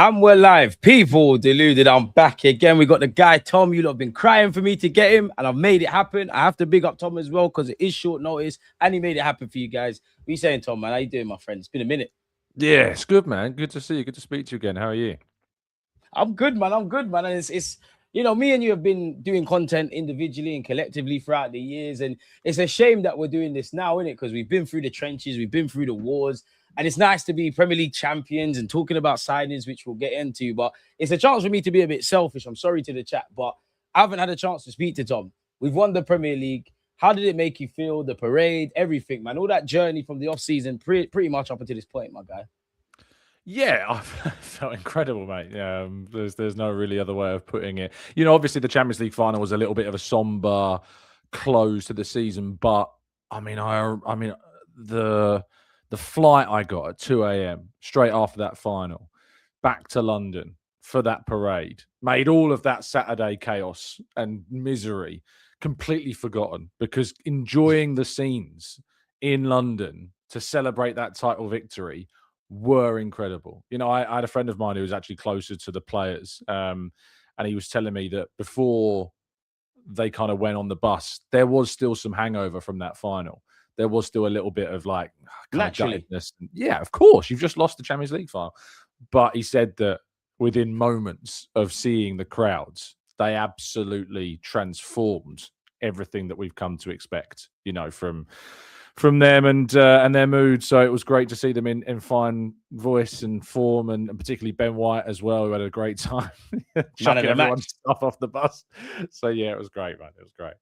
And we're live. People deluded. I'm back again. We got the guy, Tom. You lot have been crying for me to get him, and I've made it happen. I have to big up Tom as well because it is short notice, and he made it happen for you guys. What are you saying, Tom, man? How you doing, my friend? It's been a minute. Yeah, it's good, man. Good to see you. Good to speak to you again. How are you? I'm good, man. I'm good, man. And it's me and you have been doing content individually and collectively throughout the years. And it's a shame that we're doing this now, isn't it? Because we've been through the trenches, we've been through the wars. And it's nice to be Premier League champions and talking about signings, which we'll get into. But it's a chance for me to be a bit selfish. I'm sorry to the chat, but I haven't had a chance to speak to Tom. We've won the Premier League. How did it make you feel? The parade, everything, man. All that journey from the off-season, pretty much up until this point, my guy. Yeah, I felt incredible, mate. There's no really other way of putting it. You know, obviously the Champions League final was a little bit of a somber close to the season, but I mean, the flight I got at 2 a.m. straight after that final back to London for that parade made all of that Saturday chaos and misery completely forgotten, because enjoying the scenes in London to celebrate that title victory were incredible. You know, I had a friend of mine who was actually closer to the players, and he was telling me that before they kind of went on the bus, there was still some hangover from that final. There was still a little bit of like Naturally. Yeah, of course, you've just lost the Champions League final. But he said that within moments of seeing the crowds, they absolutely transformed everything that we've come to expect, you know, from them and their mood. So it was great to see them in fine voice and form, and particularly Ben White as well, who had a great time chucking everyone's stuff off the bus. So yeah, it was great, man. It was great.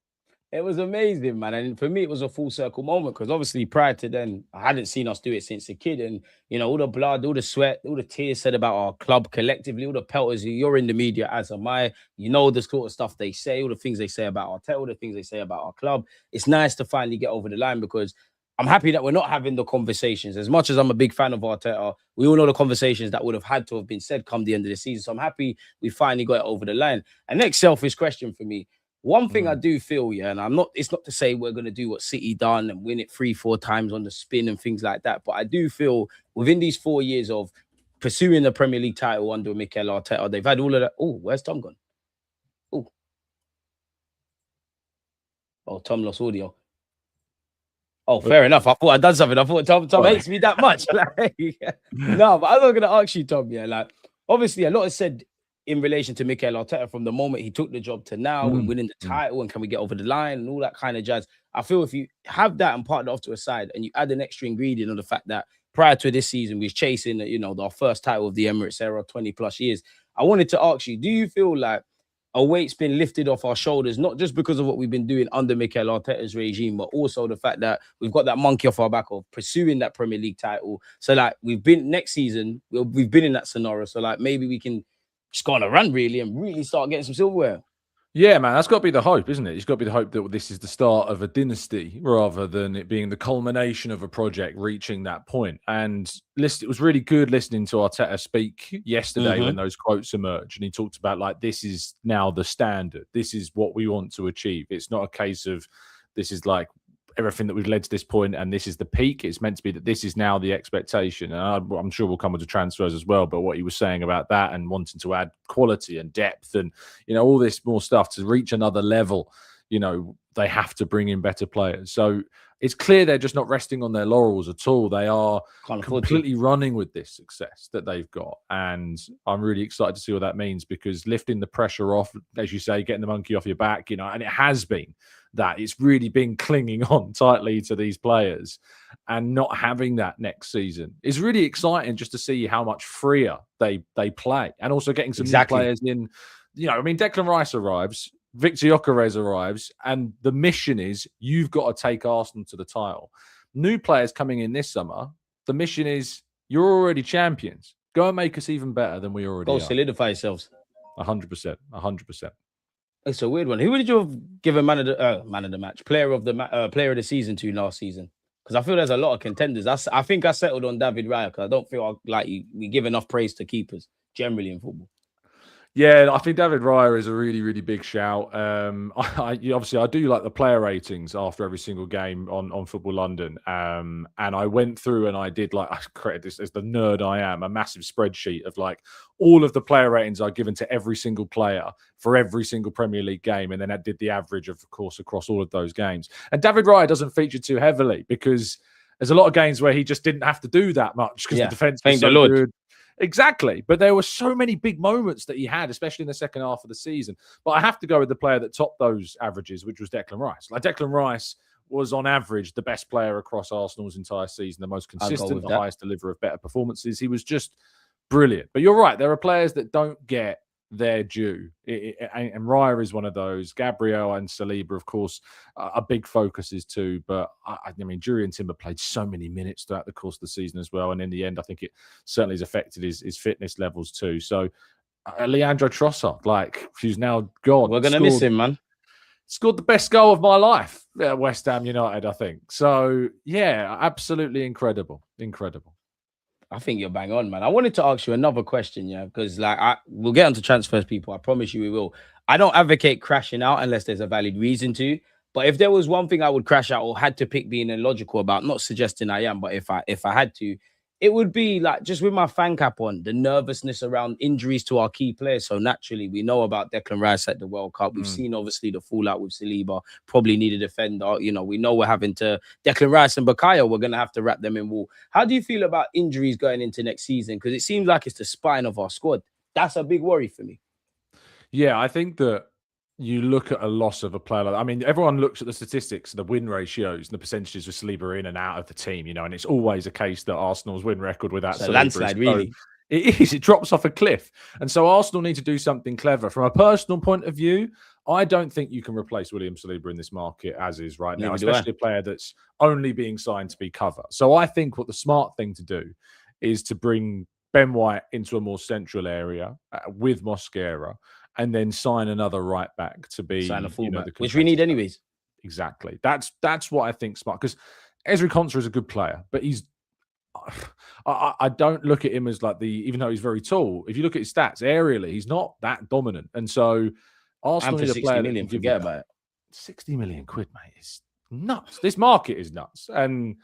It was amazing, man. And for me, it was a full circle moment because obviously prior to then, I hadn't seen us do it since a kid. And, you know, all the blood, all the sweat, all the tears said about our club collectively, all the pelters, you're in the media, as am I. You know, the sort of stuff they say, all the things they say about our all the things they say about our club. It's nice to finally get over the line because I'm happy that we're not having the conversations. As much as I'm a big fan of Arteta, we all know the conversations that would have had to have been said come the end of the season. So I'm happy we finally got it over the line. And next selfish question for me. One thing I do feel, yeah, and it's not to say we're going to do what City done and win it 3-4 times on the spin and things like that. But I do feel within these 4 years of pursuing the Premier League title under Mikel Arteta, they've had all of that. Oh, where's Tom gone? Oh, Tom lost audio. Oh, fair enough. I thought I'd done something. I thought Tom hates me that much. No, but I was going to ask you, Tom, yeah, like, obviously a lot is said in relation to Mikel Arteta from the moment he took the job to now and winning the title and can we get over the line and all that kind of jazz. I feel if you have that and part it off to a side and you add an extra ingredient of the fact that prior to this season, we was chasing, you know, our first title of the Emirates era, 20 plus years. I wanted to ask you, do you feel like a weight's been lifted off our shoulders, not just because of what we've been doing under Mikel Arteta's regime, but also the fact that we've got that monkey off our back of pursuing that Premier League title. So like we've been next season, we've been in that scenario. So like maybe we can just go on a run really and really start getting some silverware. Yeah, man, that's got to be the hope, isn't it? It's got to be the hope that this is the start of a dynasty rather than it being the culmination of a project reaching that point. And it was really good listening to Arteta speak yesterday when those quotes emerged. And he talked about, like, this is now the standard. This is what we want to achieve. It's not a case of this is like everything that we've led to this point and this is the peak. It's meant to be that this is now the expectation. And I'm sure we'll come into transfers as well, but what he was saying about that and wanting to add quality and depth and, you know, all this more stuff to reach another level, you know, they have to bring in better players. So it's clear they're just not resting on their laurels at all. They are completely running with this success that they've got. And I'm really excited to see what that means, because lifting the pressure off, as you say, getting the monkey off your back, you know, and it has been that it's really been clinging on tightly to these players, and not having that next season is really exciting just to see how much freer they play, and also getting some new players in. You know, I mean, Declan Rice arrives, Victor Gyökeres arrives, and the mission is you've got to take Arsenal to the title. New players coming in this summer, the mission is you're already champions. Go and make us even better than we already are. Go solidify yourselves. 100%. 100%. It's a weird one. Who did you give a man of the match, player of the season to last season? Because I feel there's a lot of contenders. I think I settled on David Raya because I don't feel like we give enough praise to keepers generally in football. Yeah, I think David Raya is a really, really big shout. Obviously, I do like the player ratings after every single game on Football London. And I went through and I did, like, I created this, as the nerd I am, a massive spreadsheet of like all of the player ratings I've given to every single player for every single Premier League game. And then I did the average, of course, across all of those games. And David Raya doesn't feature too heavily because there's a lot of games where he just didn't have to do that much because the defense was so good. Exactly. But there were so many big moments that he had, especially in the second half of the season. But I have to go with the player that topped those averages, which was Declan Rice. Like, Declan Rice was on average the best player across Arsenal's entire season, the most consistent, the highest deliverer of better performances. He was just brilliant. But you're right. There are players that don't get their due. And Raya is one of those. Gabriel and Saliba, of course, are big focuses too. But I mean, Jurriën Timber played so many minutes throughout the course of the season as well. And in the end, I think it certainly has affected his fitness levels too. So Leandro Trossard, like, who's now gone. We're going to miss him, man. Scored the best goal of my life at West Ham United, I think. So, yeah, absolutely incredible. Incredible. I think you're bang on, man. I wanted to ask you another question, yeah, because like we'll get onto transfers, people. I promise you we will. I don't advocate crashing out unless there's a valid reason to. But if there was one thing I would crash out or had to pick being illogical about, not suggesting I am, but if I had to, it would be like, just with my fan cap on, the nervousness around injuries to our key players. So naturally, we know about Declan Rice at the World Cup. We've seen, obviously, the fallout with Saliba. Probably need a defender. You know, we know we're having to... Declan Rice and Bukayo, we're going to have to wrap them in wool. How do you feel about injuries going into next season? Because it seems like it's the spine of our squad. That's a big worry for me. Yeah, I think that you look at a loss of a player like, I mean, everyone looks at the statistics, the win ratios, and the percentages with Saliba in and out of the team, you know, and it's always a case that Arsenal's win record without Saliba, a landslide, really. It is. It drops off a cliff. And so Arsenal need to do something clever. From a personal point of view, I don't think you can replace William Saliba in this market as is right now, especially a player that's only being signed to be cover. So I think what the smart thing to do is to bring Ben White into a more central area with Mosquera, and then sign another right back to be a fullback, which we need anyways. Exactly. That's what I think smart, because Ezri Konsa is a good player, but he's I don't look at him as like even though he's very tall, if you look at his stats aerially, he's not that dominant. And so Arsenal need a player 60 million, forget about it. 60 million quid, mate, is nuts. This market is nuts. And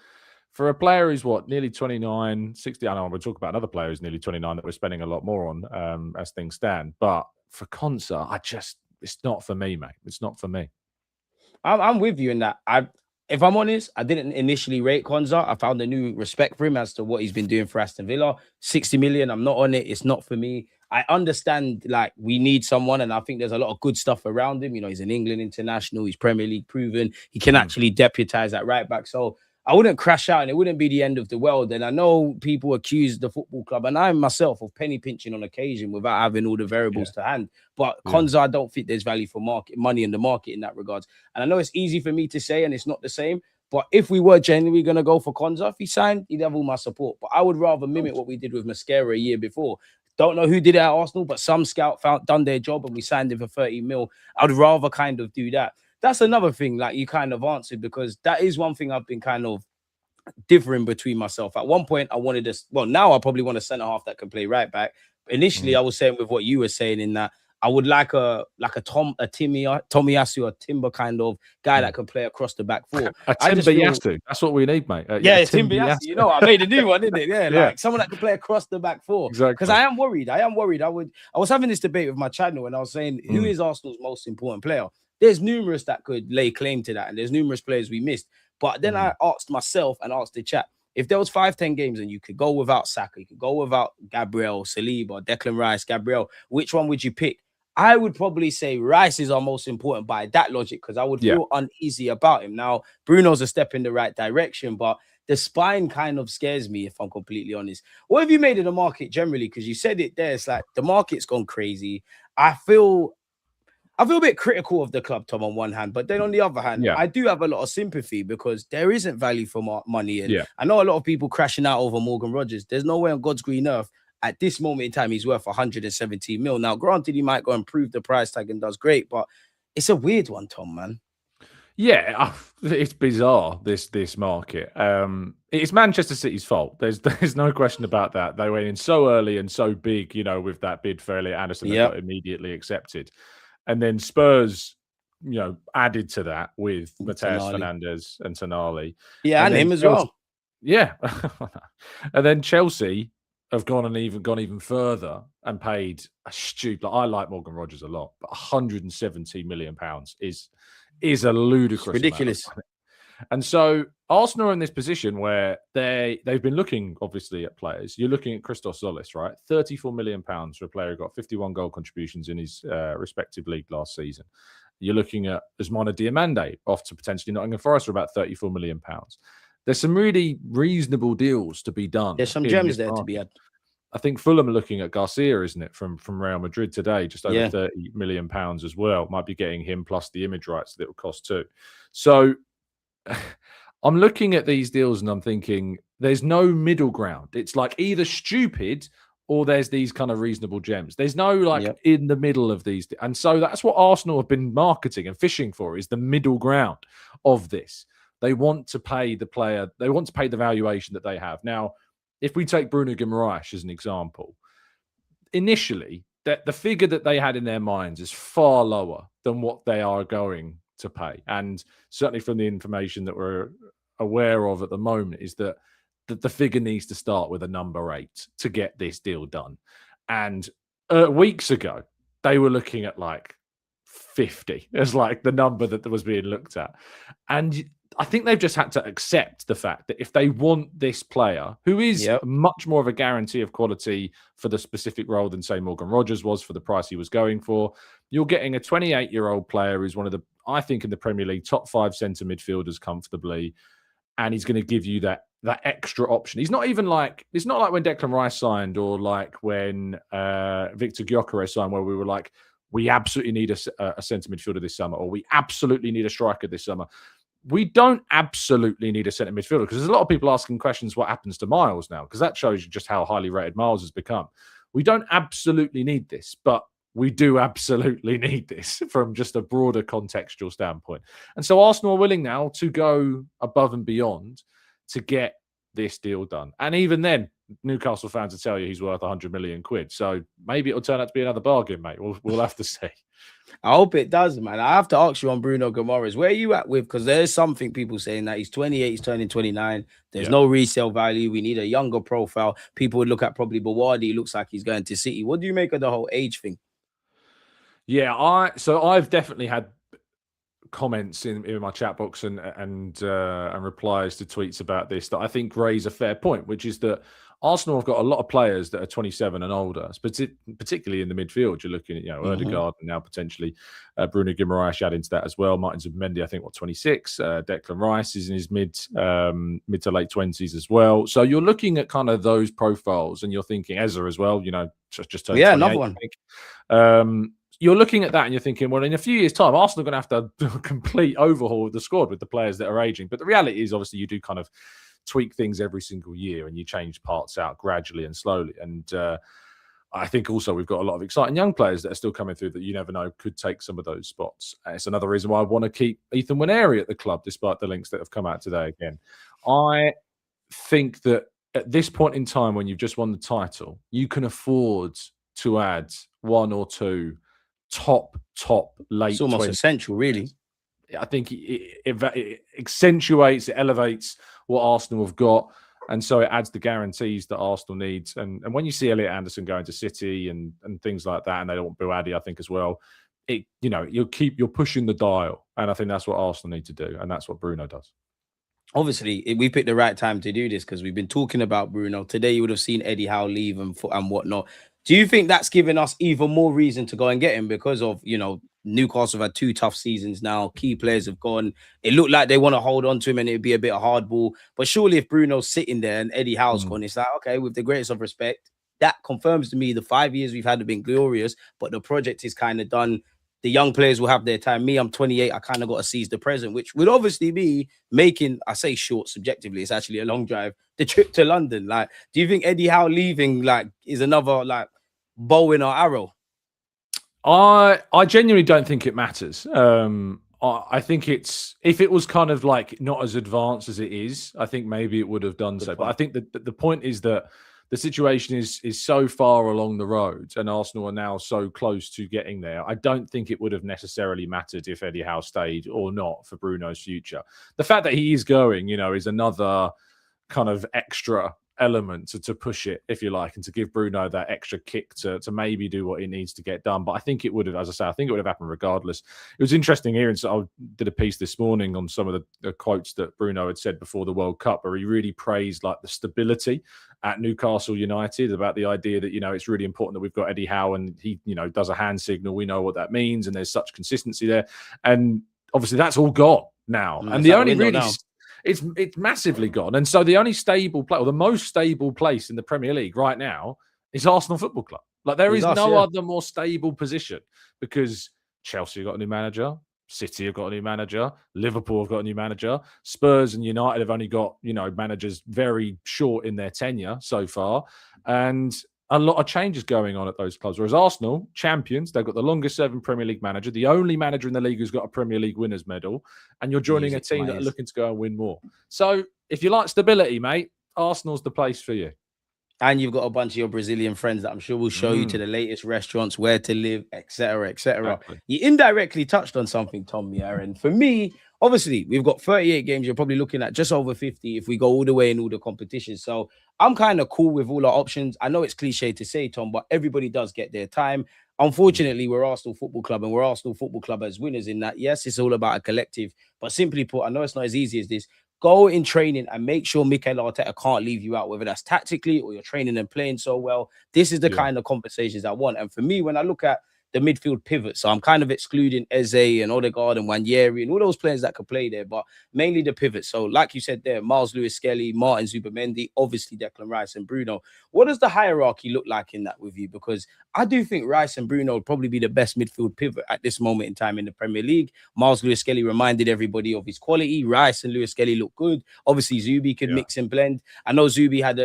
for a player who's nearly 29, 60, I know we'll talk about another player who's nearly 29 that we're spending a lot more on as things stand. But for Konsa, it's not for me, mate. It's not for me. I'm with you in that. If I'm honest, I didn't initially rate Konsa. I found a new respect for him as to what he's been doing for Aston Villa. 60 million, I'm not on it. It's not for me. I understand, like, we need someone, and I think there's a lot of good stuff around him. You know, he's an England international. He's Premier League proven. He can actually deputize at right back. So I wouldn't crash out, and it wouldn't be the end of the world. And I know people accuse the football club, and I myself, of penny pinching on occasion without having all the variables to hand. But Konsa, I don't think there's value for money in the market in that regards. And I know it's easy for me to say, and it's not the same. But if we were genuinely going to go for Konsa, if he signed, he'd have all my support. But I would rather mimic what we did with Mosquera a year before. Don't know who did it at Arsenal, but some scout done their job and we signed him for 30 mil. I'd rather kind of do that. That's another thing, like you kind of answered, because that is one thing I've been kind of differing between myself. At one point, I wanted to, now I probably want a centre half that can play right back. Initially, I was saying with what you were saying in that I would like a Tomiyasu or Timber kind of guy that can play across the back four. A Timber-Yasu. That's what we need, mate. Timber-Yasu. You know, I made a new one, didn't it? Yeah, like someone that can play across the back four. Exactly. Because I am worried. I was having this debate with my channel, and I was saying, who is Arsenal's most important player? There's numerous that could lay claim to that, and there's numerous players we missed. But then I asked myself and asked the chat, if there was 5-10 games and you could go without Saka, you could go without Gabriel, Saliba, Declan Rice, Gabriel, which one would you pick? I would probably say Rice is our most important by that logic, because I would feel uneasy about him. Now, Bruno's a step in the right direction, but the spine kind of scares me, if I'm completely honest. What have you made of the market generally? Because you said it there. It's like the market's gone crazy. I feel a bit critical of the club, Tom, on one hand, but then on the other hand, I do have a lot of sympathy because there isn't value for money. And I know a lot of people crashing out over Morgan Rogers. There's no way on God's green earth at this moment in time he's worth 117 mil. Now, granted, he might go and prove the price tag and does great, but it's a weird one, Tom, man. Yeah, it's bizarre, this market. It's Manchester City's fault. There's no question about that. They went in so early and so big, with that bid for Elliot Anderson that got immediately accepted. And then Spurs, added to that with Mateus Fernandes and Tonali. Yeah, and him as well. Yeah. And then Chelsea have gone even further and paid a stupid. I like Morgan Rogers a lot, but £170 million is a ludicrous, ridiculous. And so Arsenal are in this position where they've been looking obviously at players. You're looking at Christos Solis, right? £34 million for a player who got 51 goal contributions in his respective league last season. You're looking at Ousmane Diomande off to potentially Nottingham Forest for about £34 million. There's some really reasonable deals to be done. There's some gems there to be had. I think Fulham are looking at Garcia, isn't it, from Real Madrid today, just over £30 million as well. Might be getting him plus the image rights that it will cost too. So I'm looking at these deals and I'm thinking there's no middle ground. It's like either stupid or there's these kind of reasonable gems. There's no in the middle of these. And so that's what Arsenal have been marketing and fishing for, is the middle ground of this. They want to pay the player. They want to pay the valuation that they have. Now, if we take Bruno Guimaraes as an example, initially, the figure that they had in their minds is far lower than what they are going to pay. And certainly from the information that we're aware of at the moment is that the figure needs to start with a number 8 to get this deal done. And weeks ago, they were looking at like 50 as like the number that was being looked at. And I think they've just had to accept the fact that if they want this player, who is much more of a guarantee of quality for the specific role than, say, Morgan Rogers was for the price he was going for, you're getting a 28-year-old player who's one of the, I think, in the Premier League, top 5 centre midfielders comfortably, and he's going to give you that extra option. He's not even like, it's not like when Declan Rice signed or like when Victor Gyökeres signed, where we were like, we absolutely need a centre midfielder this summer, or we absolutely need a striker this summer. We don't absolutely need a centre midfielder, because there's a lot of people asking questions what happens to Miles now, because that shows you just how highly rated Miles has become. We don't absolutely need this, but we do absolutely need this from just a broader contextual standpoint. And so Arsenal are willing now to go above and beyond to get this deal done. And even then, Newcastle fans will tell you he's worth 100 million quid. So maybe it'll turn out to be another bargain, mate. We'll have to see. I hope it does, man. I have to ask you on Bruno Guimaraes, where are you at with? Because there's something people saying that he's 28, he's turning 29. There's no resale value. We need a younger profile. People would look at probably Bawardi. Looks like he's going to City. What do you make of the whole age thing? Yeah, I've definitely had comments in my chat box and replies to tweets about this that I think raise a fair point, which is that Arsenal have got a lot of players that are 27 and older, particularly in the midfield. You're looking at, Ødegaard and now potentially Bruno Guimaraes add into that as well. Martin Zubimendi, I think, 26. Declan Rice is in his mid to late 20s as well. So you're looking at kind of those profiles, and you're thinking Ezra as well. Just turned 28, another one. I think. You're looking at that and you're thinking, well, in a few years' time, Arsenal are going to have to do a complete overhaul of the squad with the players that are aging. But the reality is, obviously, you do kind of tweak things every single year and you change parts out gradually and slowly. And I think also we've got a lot of exciting young players that are still coming through that you never know could take some of those spots. It's another reason why I want to keep Ethan Nwaneri at the club, despite the links that have come out today again. I think that at this point in time, when you've just won the title, you can afford to add 1 or 2 top late. It's almost essential, really. I think it accentuates, it elevates what Arsenal have got, and so it adds the guarantees that Arsenal needs. And when you see Elliot Anderson going to City and things like that, and they don't want Buadi, I think as well, you're pushing the dial, and I think that's what Arsenal need to do, and that's what Bruno does. Obviously, we picked the right time to do this because we've been talking about Bruno. Today, you would have seen Eddie Howe leave and whatnot. Do you think that's given us even more reason to go and get him because of, Newcastle have had 2 tough seasons now. Key players have gone. It looked like they want to hold on to him and it'd be a bit of hardball. But surely if Bruno's sitting there and Eddie Howe's gone, it's like, okay, with the greatest of respect, that confirms to me the 5 years we've had have been glorious, but the project is kind of done. The young players will have their time. Me, I'm 28. I kind of got to seize the present, which would obviously be making, I say short subjectively, it's actually a long drive, the trip to London. Like, do you think Eddie Howe leaving is another bow in our arrow? I genuinely don't think it matters. I think it's, if it was kind of like not as advanced as it is, I think maybe it would have done so. But I think that the point is that the situation is so far along the road, and Arsenal are now so close to getting there. I don't think it would have necessarily mattered if Eddie Howe stayed or not for Bruno's future. The fact that he is going, is another kind of extra element to push it, if you like, and to give Bruno that extra kick to maybe do what he needs to get done. But I think it would have, as I say, I think it would have happened regardless. It was interesting hearing, so I did a piece this morning on some of the quotes that Bruno had said before the World Cup, where he really praised like the stability at Newcastle United, about the idea that, it's really important that we've got Eddie Howe, and he, does a hand signal. We know what that means, and there's such consistency there. And obviously that's all gone now. And the only really... It's massively gone. And so the only stable place, or the most stable place in the Premier League right now, is Arsenal Football Club. Like, there is no other more stable position, because Chelsea have got a new manager, City have got a new manager, Liverpool have got a new manager, Spurs and United have only got, managers very short in their tenure so far. And a lot of changes going on at those clubs. Whereas Arsenal, champions, they've got the longest serving Premier League manager, the only manager in the league who's got a Premier League winners medal, and you're joining a team that are looking to go and win more. So if you like stability, mate, Arsenal's the place for you. And you've got a bunch of your Brazilian friends that I'm sure will show you to the latest restaurants, where to live, etc., etc. Exactly. You indirectly touched on something, Tom, and for me, obviously, we've got 38 games. You're probably looking at just over 50 if we go all the way in all the competitions. So I'm kind of cool with all our options. I know it's cliche to say, Tom, but everybody does get their time. Unfortunately, we're Arsenal Football Club, and we're Arsenal Football Club as winners in that. Yes, it's all about a collective. But simply put, I know it's not as easy as this. Go in training and make sure Mikel Arteta can't leave you out, whether that's tactically or you're training and playing so well. This is the kind of conversations I want. And for me, when I look at the midfield pivot, so I'm kind of excluding Eze and Odegaard and Wanyeri and all those players that could play there, but mainly the pivot. So like you said there, Miles Lewis-Skelly, Martin Zubimendi, obviously Declan Rice and Bruno. What does the hierarchy look like in that with you? Because I do think Rice and Bruno would probably be the best midfield pivot at this moment in time in the Premier League. Miles Lewis-Skelly reminded everybody of his quality. Rice and Lewis-Skelly look good. Obviously Zubi could mix and blend. I know Zubi had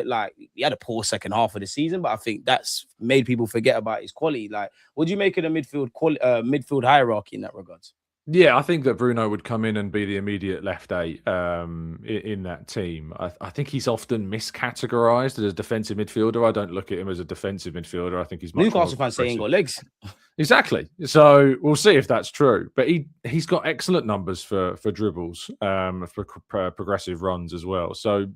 a poor second half of the season, but I think that's made people forget about his quality. Like, what do you make of the midfield hierarchy in that regards? Yeah, I think that Bruno would come in and be the immediate left eight in that team. I think he's often miscategorized as a defensive midfielder. I don't look at him as a defensive midfielder. I think he's much Newcastle fans say he ain't got legs. Exactly. So we'll see if that's true. But he's got excellent numbers for dribbles, for progressive runs as well. So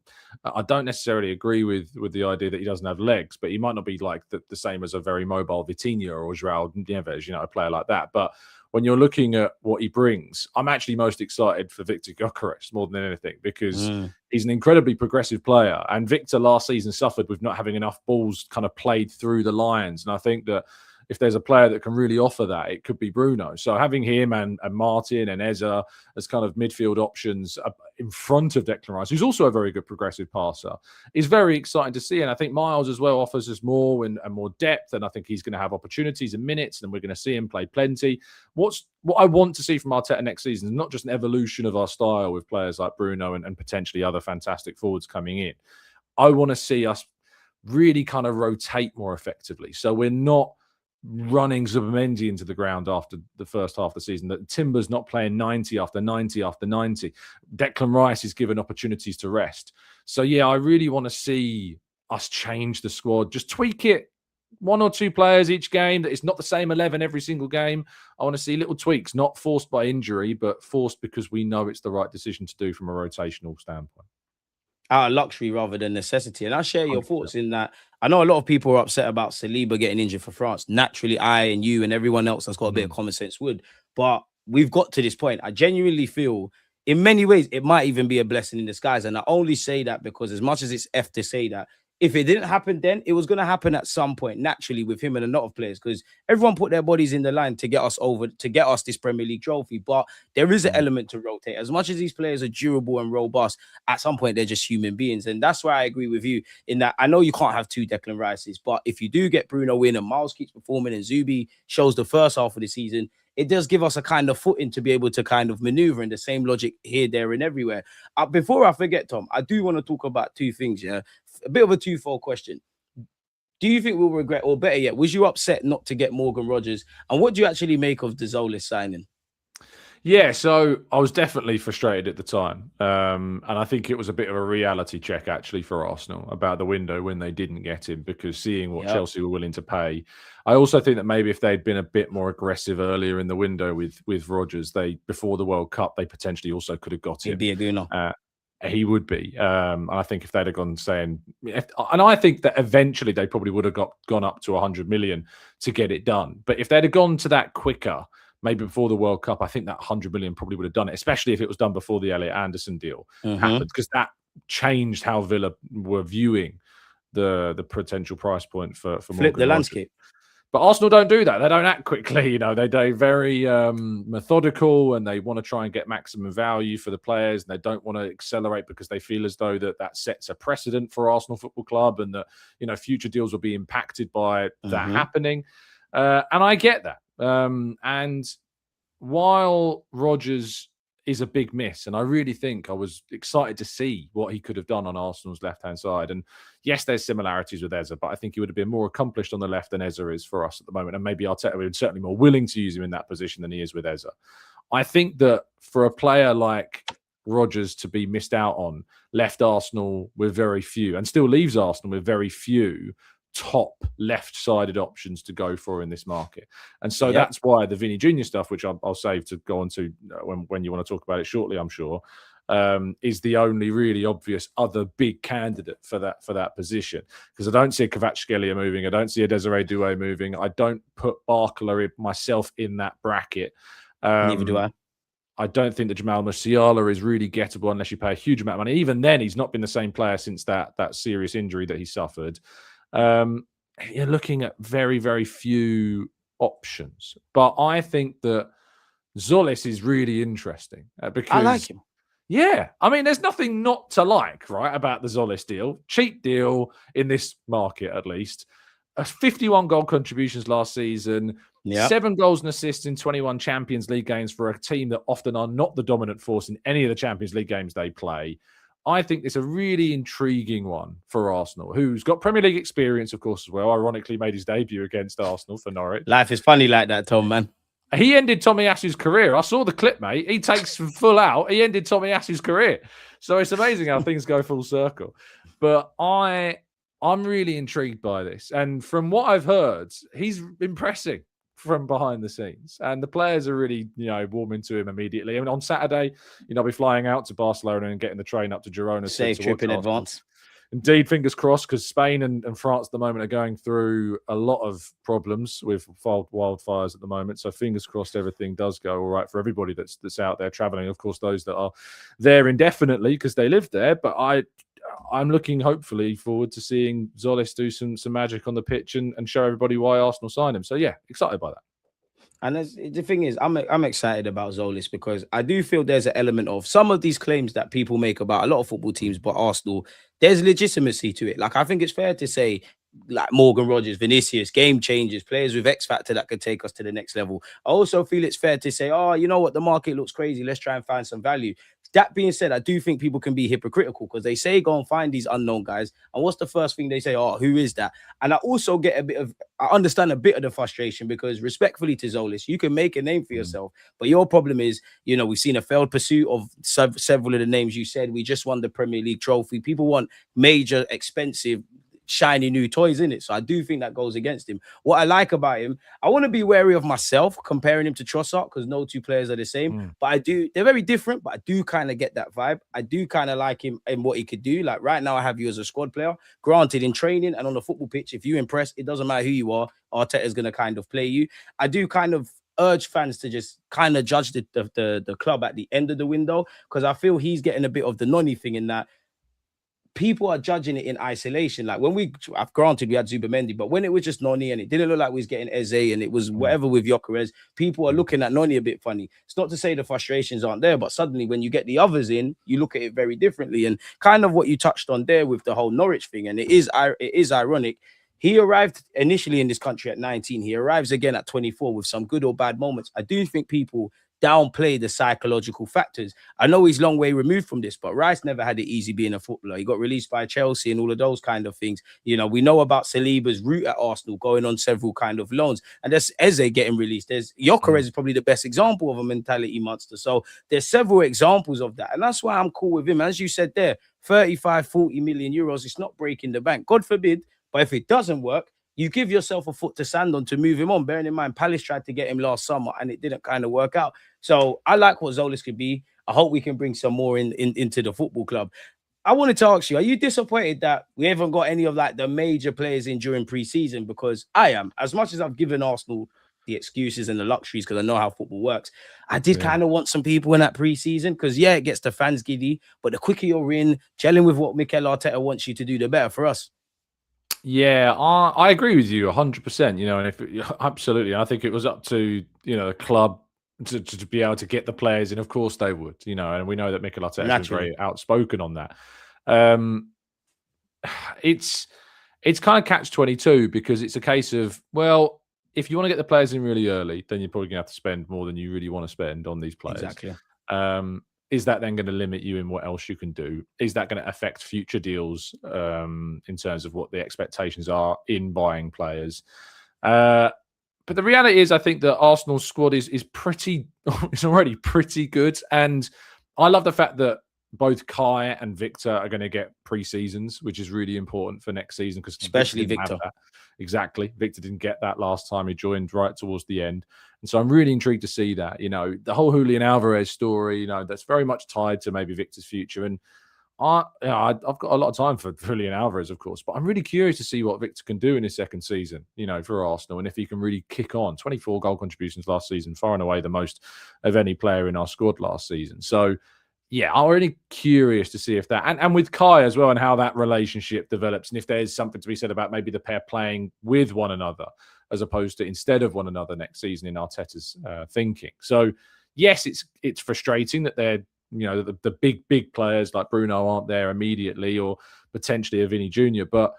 I don't necessarily agree with the idea that he doesn't have legs, but he might not be like the same as a very mobile Vitinha or João Neves, a player like that. But when you're looking at what he brings, I'm actually most excited for Victor Gyökeres more than anything, because he's an incredibly progressive player. And Victor last season suffered with not having enough balls kind of played through the lines. And I think that if there's a player that can really offer that, it could be Bruno. So having him and Martin and Eze as kind of midfield options in front of Declan Rice, who's also a very good progressive passer, is very exciting to see. And I think Miles as well offers us more and more depth. And I think he's going to have opportunities and minutes, and we're going to see him play plenty. What I want to see from Arteta next season is not just an evolution of our style with players like Bruno and potentially other fantastic forwards coming in. I want to see us really kind of rotate more effectively. So we're not running Zubimendi into the ground after the first half of the season, that Timber's not playing 90 after 90 after 90. Declan Rice is given opportunities to rest. So, yeah, I really want to see us change the squad, just tweak it, one or two players each game, that it's not the same 11 every single game. I want to see little tweaks, not forced by injury, but forced because we know it's the right decision to do from a rotational standpoint. Out of luxury rather than necessity. And I share your thoughts in that. I know a lot of people are upset about Saliba getting injured for France. Naturally, I and you and everyone else that's got a bit of common sense would. But we've got to this point. I genuinely feel in many ways it might even be a blessing in disguise. And I only say that because as much as it's F to say that, if it didn't happen then, it was going to happen at some point naturally with him and a lot of players, because everyone put their bodies in the line to get us over, to get us this Premier League trophy. But there is an element to rotate. As much as these players are durable and robust, at some point they're just human beings. And that's why I agree with you in that I know you can't have two Declan Rices, but if you do get Bruno in and Miles keeps performing and Zubi shows the first half of the season, it does give us a kind of footing to be able to kind of maneuver in the same logic here, there, and everywhere. Before I forget, Tom, I do want to talk about two things, yeah? A bit of a twofold question. Do you think we'll regret, or better yet, was you upset not to get Morgan Rogers? And what do you actually make of the Zolis signing? Yeah, so I was definitely frustrated at the time. And I think it was a bit of a reality check, actually, for Arsenal about the window when they didn't get him, because seeing what Chelsea were willing to pay. I also think that maybe if they'd been a bit more aggressive earlier in the window with Rodgers, before the World Cup, they potentially also could have got him. He'd be a gooner. He would be. And I think if they'd have gone saying, and I think that eventually they probably would have gone up to 100 million to get it done. But if they'd have gone to that quicker, maybe before the World Cup, I think that 100 million probably would have done it, especially if it was done before the Elliot Anderson deal happened, because that changed how Villa were viewing the potential price point for Flip the landscape. But Arsenal don't do that. They don't act quickly. You know, they're very methodical, and they want to try and get maximum value for the players. And they don't want to accelerate because they feel as though that sets a precedent for Arsenal Football Club, and that, you know, future deals will be impacted by that happening. And I get that. And while Rodgers is a big miss, and I really think I was excited to see what he could have done on Arsenal's left-hand side. And yes, there's similarities with Eza, but I think he would have been more accomplished on the left than Eza is for us at the moment. And maybe Arteta would certainly more willing to use him in that position than he is with Eza. I think that for a player like Rodgers to be missed out on left Arsenal with very few, and still leaves Arsenal with very few top left-sided options to go for in this market. And so that's why the Vinny Jr. stuff, which I'll save to go on to when you want to talk about it shortly, I'm sure, is the only really obvious other big candidate for that position. Because I don't see a Kvaratskhelia moving. I don't see a Desiree Doué moving. I don't put Barcola myself in that bracket. Neither do I. I don't think that Jamal Musiala is really gettable unless you pay a huge amount of money. Even then, he's not been the same player since that serious injury that he suffered. You're looking at very, very few options. But I think that Zolis is really interesting because I like him. Yeah. I mean, there's nothing not to like, right, about the Zolis deal. Cheap deal in this market, at least. 51 goal contributions last season. 7 goals and assists in 21 Champions League games for a team that often are not the dominant force in any of the Champions League games they play. I think it's a really intriguing one for Arsenal, who's got Premier League experience, of course, as well. Ironically, made his debut against Arsenal for Norwich. Life is funny like that, Tom, man. He ended Tomiyasu's career. I saw the clip, mate. He takes full out. He ended Tomiyasu's career. So it's amazing how things go full circle. But I'm really intrigued by this. And from what I've heard, he's impressing from behind the scenes, and the players are really, warming to him immediately. I mean, on Saturday, I'll be flying out to Barcelona and getting the train up to Girona. Safe trip in advance. Indeed, fingers crossed, because Spain and France at the moment are going through a lot of problems with wildfires at the moment. So fingers crossed everything does go all right for everybody that's out there traveling. Of course, those that are there indefinitely because they live there. But I'm looking hopefully forward to seeing Zolis do some magic on the pitch and show everybody why Arsenal signed him. So yeah, excited by that. And the thing is, I'm excited about Zolis because I do feel there's an element of some of these claims that people make about a lot of football teams, but Arsenal, there's legitimacy to it. Like, I think it's fair to say, like Morgan Rogers, Vinícius, game changers, players with X factor that could take us to the next level. I also feel it's fair to say, oh, you know what, the market looks crazy. Let's try and find some value. That being said, I do think people can be hypocritical because they say go and find these unknown guys. And what's the first thing they say? Oh, who is that? And I also get I understand a bit of the frustration because respectfully to Zolis, you can make a name for yourself. But your problem is, we've seen a failed pursuit of several of the names you said. We just won the Premier League trophy. People want major, expensive, shiny new toys in it. So I do think that goes against him. What I like about him, I want to be wary of myself comparing him to Trossard because no two players are the same. But they're very different, but I do kind of get that vibe. I do kind of like him and what he could do. Like right now, I have you as a squad player. Granted, in training and on the football pitch, if you impress, it doesn't matter who you are. Arteta is going to kind of play you. I do kind of urge fans to just kind of judge the club at the end of the window because I feel he's getting a bit of the nonny thing in that people are judging it in isolation. Like when I've granted we had Zubamendi, but when it was just Noni and it didn't look like we was getting Eze and it was whatever with Gyökeres, people are looking at Noni a bit funny. It's not to say the frustrations aren't there, but suddenly when you get the others in, you look at it very differently. And kind of what you touched on there with the whole Norwich thing, and it is ironic. He arrived initially in this country at 19. He arrives again at 24 with some good or bad moments. I do think people downplay the psychological factors. I know he's long way removed from this, but Rice never had it easy being a footballer. He got released by Chelsea and all of those kind of things. You know, we know about Saliba's route at Arsenal, going on several kind of loans, and there's Eze getting released. There's Gyökeres is probably the best example of a mentality monster. So there's several examples of that, and that's why I'm cool with him. As you said there, 35, 40 million euros, it's not breaking the bank. God forbid, but if it doesn't work, you give yourself a foot to stand on to move him on. Bearing in mind, Palace tried to get him last summer and it didn't kind of work out. So I like what Zolis could be. I hope we can bring some more into the football club. I wanted to ask you, are you disappointed that we haven't got any of like the major players in during pre-season? Because I am. As much as I've given Arsenal the excuses and the luxuries because I know how football works, I did kind of want some people in that pre-season because, it gets the fans giddy, but the quicker you're in, gelling with what Mikel Arteta wants you to do, the better for us. Yeah, I agree with you 100%. You know, and absolutely, I think it was up to the club to be able to get the players in. Of course, they would. You know, and we know that Mikel Arteta is very outspoken on that. It's kind of catch-22 because it's a case of, well, if you want to get the players in really early, then you're probably going to have to spend more than you really want to spend on these players. Exactly. Is that then going to limit you in what else you can do? Is that going to affect future deals in terms of what the expectations are in buying players? But the reality is, I think that Arsenal's squad is already pretty good. And I love the fact that both Kai and Victor are going to get pre-seasons, which is really important for next season. Because especially Victor. Exactly. Victor didn't get that last time. He joined right towards the end. And so I'm really intrigued to see that. You know, the whole Julian Alvarez story, that's very much tied to maybe Victor's future. And I've got a lot of time for Julian Alvarez, of course, but I'm really curious to see what Victor can do in his second season, for Arsenal, and if he can really kick on. 24 goal contributions last season, far and away the most of any player in our squad last season. So, yeah, I'm really curious to see if that, and with Kai as well, and how that relationship develops, and if there's something to be said about maybe the pair playing with one another as opposed to instead of one another next season in Arteta's thinking. So, yes, it's frustrating that they're, the big players like Bruno aren't there immediately, or potentially a Vinny Jr. But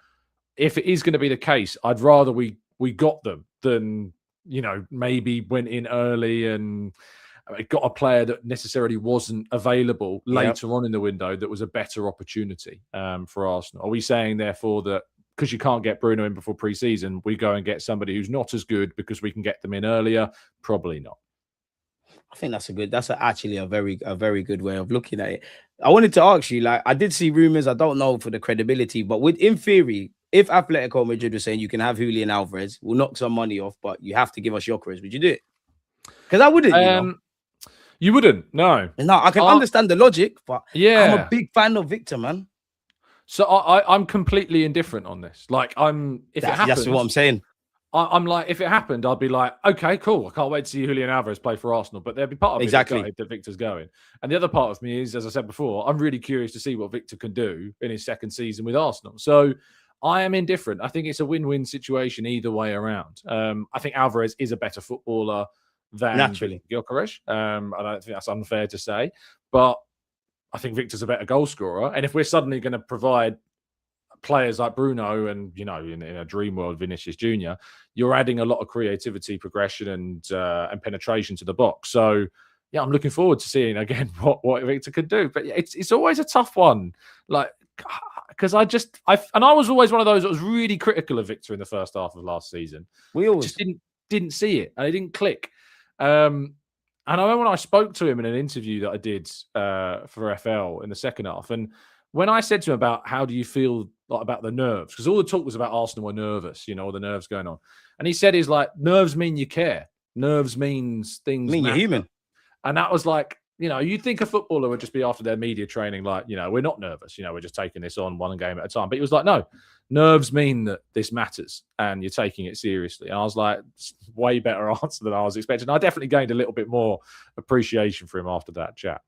if it is going to be the case, I'd rather we got them than, maybe went in early and got a player that necessarily wasn't available later on in the window that was a better opportunity for Arsenal. Are we saying, therefore, that because you can't get Bruno in before pre-season, we go and get somebody who's not as good because we can get them in earlier? Probably not. I think that's actually a very good way of looking at it. I wanted to ask you, I did see rumors, I don't know for the credibility, but in theory, if Atletico Madrid was saying you can have Julian Alvarez, we'll knock some money off, but you have to give us Gyökeres, would you do it? Because I wouldn't, You wouldn't, no. No, I can understand the logic, but I'm a big fan of Victor, man. So I'm completely indifferent on this. It happens, that's what I'm saying. I'm like, if it happened, I'd be like, okay, cool. I can't wait to see Julian Alvarez play for Arsenal. But there'd be part of me that Victor's going. And the other part of me is, as I said before, I'm really curious to see what Victor can do in his second season with Arsenal. So I am indifferent. I think it's a win-win situation either way around. I think Alvarez is a better footballer than Gyökeres. I don't think that's unfair to say. But I think Victor's a better goal scorer. And if we're suddenly going to provide players like Bruno and, in a dream world, Vinícius Jr., you're adding a lot of creativity, progression, and penetration to the box. So, yeah, I'm looking forward to seeing, again, what Victor could do. But it's always a tough one. Because I was always one of those that was really critical of Victor in the first half of last season. We always just didn't see it, and it didn't click. And I remember when I spoke to him in an interview that I did for FL in the second half, and when I said to him about how do you feel about the nerves, because all the talk was about Arsenal were nervous, all the nerves going on, and he said, "Is nerves mean you care. Nerves means things mean matter." You're human." And that was you'd think a footballer would just be after their media training, we're not nervous, we're just taking this on one game at a time. But he was like, no, nerves mean that this matters and you're taking it seriously. And I was like, way better answer than I was expecting. I definitely gained a little bit more appreciation for him after that chat.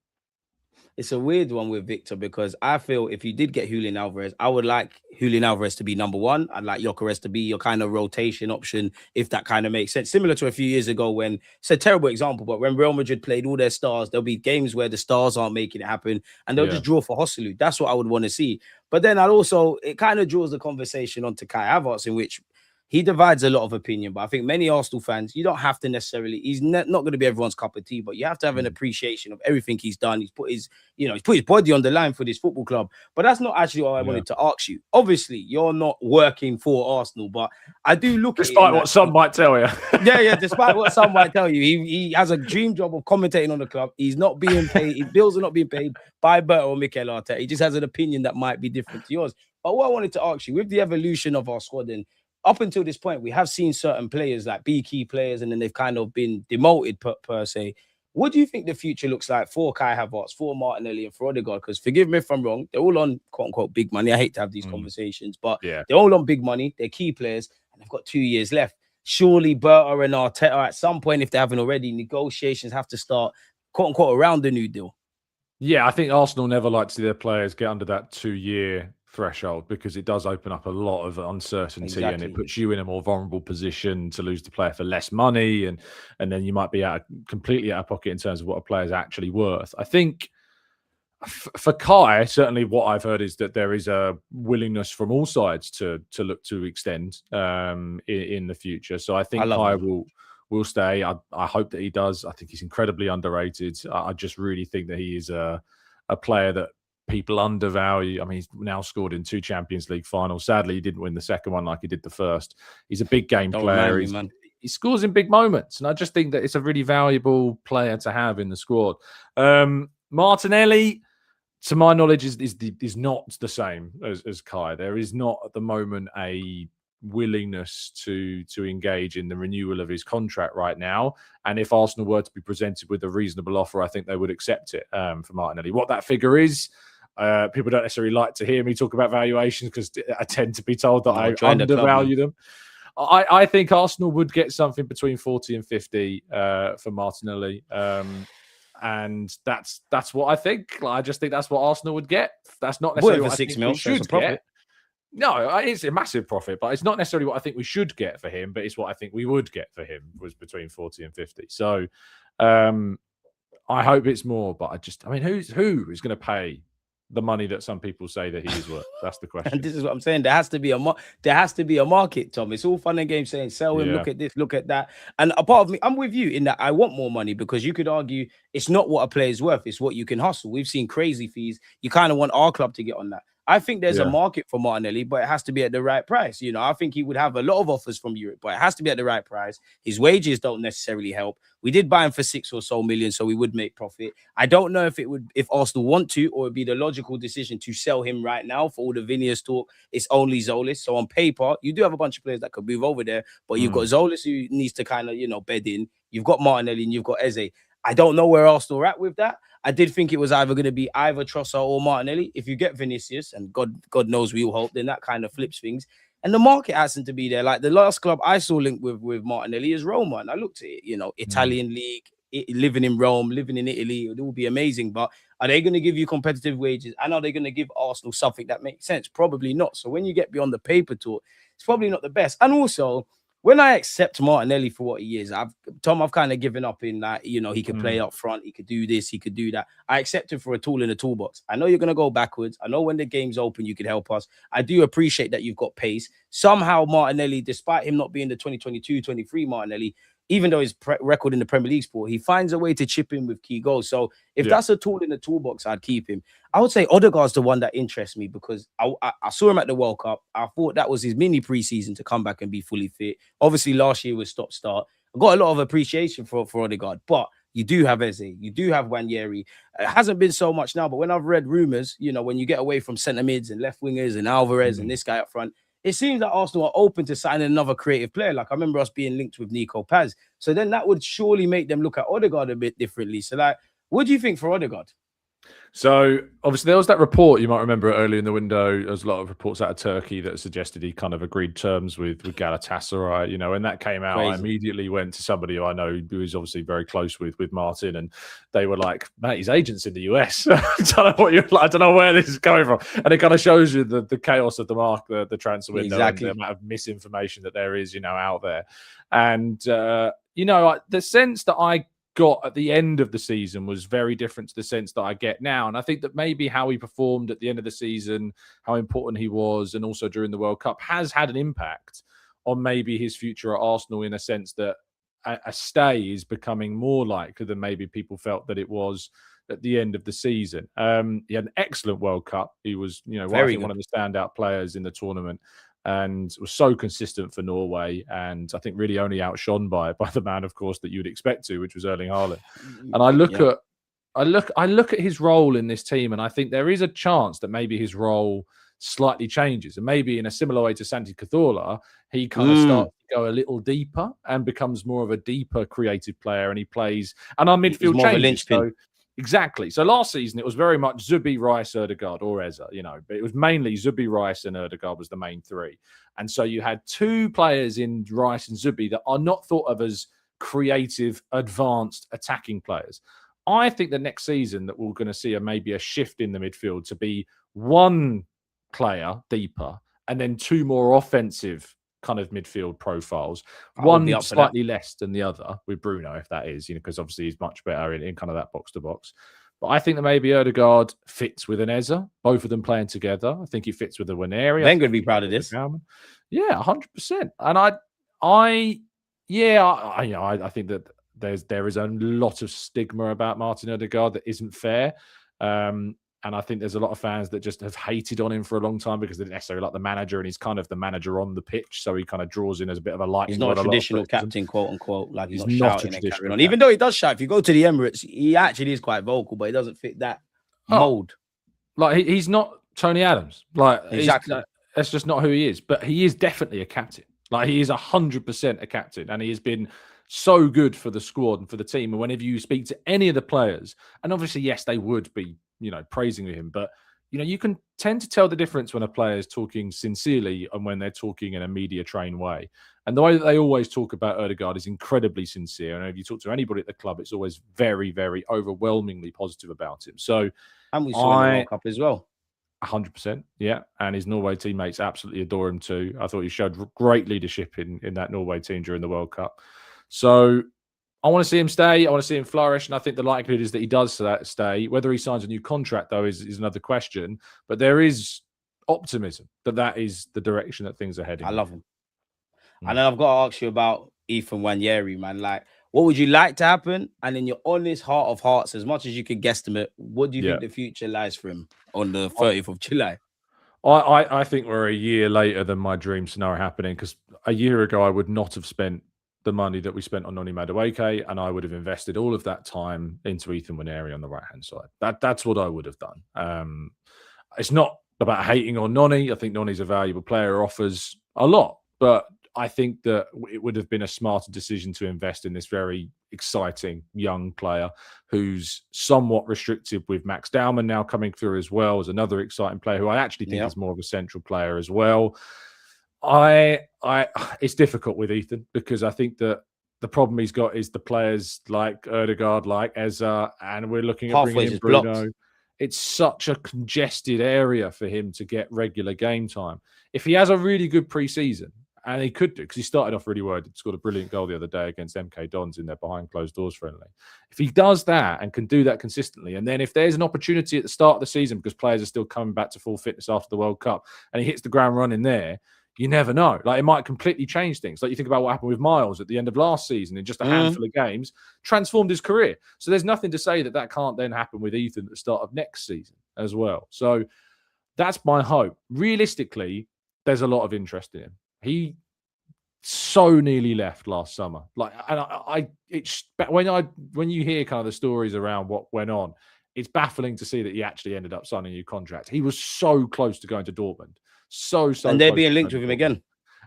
It's a weird one with Victor because I feel if you did get Julian Alvarez, I would like Julian Alvarez to be number one. I'd like Gyökeres to be your kind of rotation option, if that kind of makes sense. Similar to a few years ago when, it's a terrible example, but when Real Madrid played all their stars, there'll be games where the stars aren't making it happen and they'll just draw for Hosselu. That's what I would want to see. But then it kind of draws the conversation onto Kai Havertz, in which he divides a lot of opinion. But I think many Arsenal fans, you don't have to necessarily, he's not going to be everyone's cup of tea, but you have to have an appreciation of everything he's done. He's put his body on the line for this football club. But that's not actually what I wanted to ask you. Obviously, you're not working for Arsenal, but I do look despite at it what some might tell you. despite what some might tell you, he has a dream job of commentating on the club. He's not being paid. His bills are not being paid by Bert or Mikel Arteta. He just has an opinion that might be different to yours. But what I wanted to ask you, with the evolution of our squad, and up until this point, we have seen certain players like be key players, and then they've kind of been demoted per se. What do you think the future looks like for Kai Havertz, for Martinelli, and for Odegaard? Because forgive me if I'm wrong, they're all on quote unquote big money. I hate to have these conversations, but they're all on big money. They're key players, and they've got 2 years left. Surely Berta and Arteta, at some point, if they haven't already, negotiations have to start quote unquote around the new deal. Yeah, I think Arsenal never like to see their players get under that 2-year threshold because it does open up a lot of uncertainty and it puts you in a more vulnerable position to lose the player for less money, and then you might be completely out of pocket in terms of what a player's actually worth. I think for Kai, certainly what I've heard is that there is a willingness from all sides to look to extend in the future. So I think Kai will stay. I hope that he does. I think he's incredibly underrated. I just really think that he is a player that people undervalue. I mean, he's now scored in 2 Champions League finals. Sadly, he didn't win the second one like he did the first. He's a big game player. He scores in big moments. And I just think that it's a really valuable player to have in the squad. Martinelli, to my knowledge, is not the same as Kai. There is not at the moment a willingness to engage in the renewal of his contract right now, and if Arsenal were to be presented with a reasonable offer, I think they would accept it for Martinelli. What that figure is, people don't necessarily like to hear me talk about valuations because I tend to be told that I undervalue them. I think Arsenal would get something between 40 and 50 for Martinelli, and that's what I think. I just think that's what Arsenal would get. That's not necessarily what I think we should get. No, it's a massive profit, but it's not necessarily what I think we should get for him, but it's what I think we would get for him was between 40 and 50. So I hope it's more, but who is going to pay the money that some people say that he is worth? That's the question. And this is what I'm saying. There has to be a market, Tom. It's all fun and games saying sell him, look at this, look at that. And a part of me, I'm with you in that I want more money, because you could argue it's not what a player's worth, it's what you can hustle. We've seen crazy fees. You kind of want our club to get on that. I think there's a market for Martinelli, but it has to be at the right price. You know, I think he would have a lot of offers from Europe, but it has to be at the right price. His wages don't necessarily help. We did buy him for 6 or so million, so we would make profit. I don't know if Arsenal want to, or it'd be the logical decision to sell him right now for all the Vinícius talk. It's only Zolis. So on paper, you do have a bunch of players that could move over there, but you've got Zolis who needs to kind of, bed in. You've got Martinelli and you've got Eze. I don't know where Arsenal are at with that. I did think it was either going to be either Trossard or Martinelli. If you get Vinícius, and God knows we all hope, then that kind of flips things. And the market hasn't to be there. Like the last club I saw linked with Martinelli is Roma. And I looked at it, Italian league, living in Rome, living in Italy. It would be amazing. But are they going to give you competitive wages? And are they going to give Arsenal something that makes sense? Probably not. So when you get beyond the paper talk, it's probably not the best. And also, when I accept Martinelli for what he is, I've kind of given up in that, he could play up front, he could do this, he could do that. I accept him for a tool in the toolbox. I know you're going to go backwards. I know when the game's open, you could help us. I do appreciate that you've got pace. Somehow Martinelli, despite him not being the 2022-23 Martinelli, even though his record in the Premier League sport, he finds a way to chip in with key goals. So if that's a tool in the toolbox, I'd keep him. I would say Odegaard's the one that interests me, because I saw him at the World Cup. I thought that was his mini preseason to come back and be fully fit. Obviously, last year was stop-start. I got a lot of appreciation for Odegaard, but you do have Eze, you do have Wanyeri. It hasn't been so much now, but when I've read rumours, when you get away from centre mids and left wingers and Alvarez and this guy up front, it seems that Arsenal are open to signing another creative player. Like I remember us being linked with Nico Paz. So then that would surely make them look at Odegaard a bit differently. So what do you think for Odegaard? So obviously there was that report, you might remember earlier in the window, there was a lot of reports out of Turkey that suggested he kind of agreed terms with Galatasaray. When that came out, I immediately went to somebody who I know who is obviously very close with Martin, and they were like, mate, his agent's in the US. I don't know where this is coming from. And it kind of shows you the chaos of the transfer window, and the amount of misinformation that there is, out there. And, the sense that I got at the end of the season was very different to the sense that I get now. And I think that maybe how he performed at the end of the season, how important he was, and also during the World Cup has had an impact on maybe his future at Arsenal in a sense that a stay is becoming more likely than maybe people felt that it was at the end of the season. He had an excellent World Cup. He was, I think one of the standout players in the tournament, and was so consistent for Norway. And I think really only outshone by the man, of course, that you'd expect to, which was Erling Haaland. And I look at his role in this team, and I think there is a chance that maybe his role slightly changes, and maybe in a similar way to Santi Cazorla, he kind of starts to go a little deeper and becomes more of a deeper creative player, and he plays, and our midfield changes. So, exactly. So last season it was very much Zubi, Rice, Ødegaard, or Eze, but it was mainly Zubi, Rice, and Ødegaard was the main three. And so you had two players in Rice and Zubi that are not thought of as creative, advanced attacking players. I think the next season that we're going to see maybe a shift in the midfield to be one player deeper and then two more offensive kind of midfield profiles, one slightly less than the other with Bruno, if that is, because obviously he's much better in kind of that box to box. But I think that maybe Ødegaard fits with an Eze, both of them playing together. I think he fits with the Waneri. They're going to be proud of this. Yeah, 100%. And I think that there is a lot of stigma about Martin Ødegaard that isn't fair. And I think there's a lot of fans that just have hated on him for a long time because they didn't necessarily like the manager, and he's kind of the manager on the pitch, so he kind of draws in as a bit of a lightning. He's not a traditional captain, quote unquote. Like he's not shouting and carrying on. Captain. Even though he does shout, if you go to the Emirates, he actually is quite vocal, but he doesn't fit that mold. Like he's not Tony Adams. Like exactly, that's just not who he is. But he is definitely a captain. Like he is 100% a captain, and he has been so good for the squad and for the team. And whenever you speak to any of the players, and obviously, yes, they would be, praising him, but you can tend to tell the difference when a player is talking sincerely and when they're talking in a media trained way. And the way that they always talk about Ødegaard is incredibly sincere. And if you talk to anybody at the club, it's always very, very overwhelmingly positive about him. So, and we saw in the World Cup as well. 100%, yeah. And his Norway teammates absolutely adore him too. I thought he showed great leadership in that Norway team during the World Cup. So I want to see him stay. I want to see him flourish. And I think the likelihood is that he does stay. Whether he signs a new contract, though, is another question. But there is optimism that is the direction that things are heading. I love him. And then I've got to ask you about Ethan Waneri, man. Like, what would you like to happen? And in your honest heart of hearts, as much as you could guesstimate, what do you think the future lies for him on the 30th of July? I think we're a year later than my dream scenario happening, because a year ago I would not have spent the money that we spent on Noni Madueke, and I would have invested all of that time into Ethan Waneri on the right-hand side. That's what I would have done. It's not about hating on Noni. I think Noni's a valuable player, offers a lot, but I think that it would have been a smarter decision to invest in this very exciting young player who's somewhat restricted, with Max Dowman now coming through as well as another exciting player who I actually think is more of a central player as well. It's difficult with Ethan, because I think that the problem he's got is the players like Ødegaard, like Eze, and we're looking at bringing in Bruno. Blocked. It's such a congested area for him to get regular game time. If he has a really good pre-season, and he could do, because he started off really well, he scored a brilliant goal the other day against MK Dons in their behind closed doors friendly. If he does that and can do that consistently, and then if there's an opportunity at the start of the season, because players are still coming back to full fitness after the World Cup, and he hits the ground running there, you never know. Like, it might completely change things. Like, you think about what happened with Miles at the end of last season in just a handful of games, transformed his career. So there's nothing to say that can't then happen with Ethan at the start of next season as well. So that's my hope. Realistically, there's a lot of interest in him. He so nearly left last summer. Like, and when you hear kind of the stories around what went on, it's baffling to see that he actually ended up signing a new contract. He was so close to going to Dortmund. So and they're being linked with him again,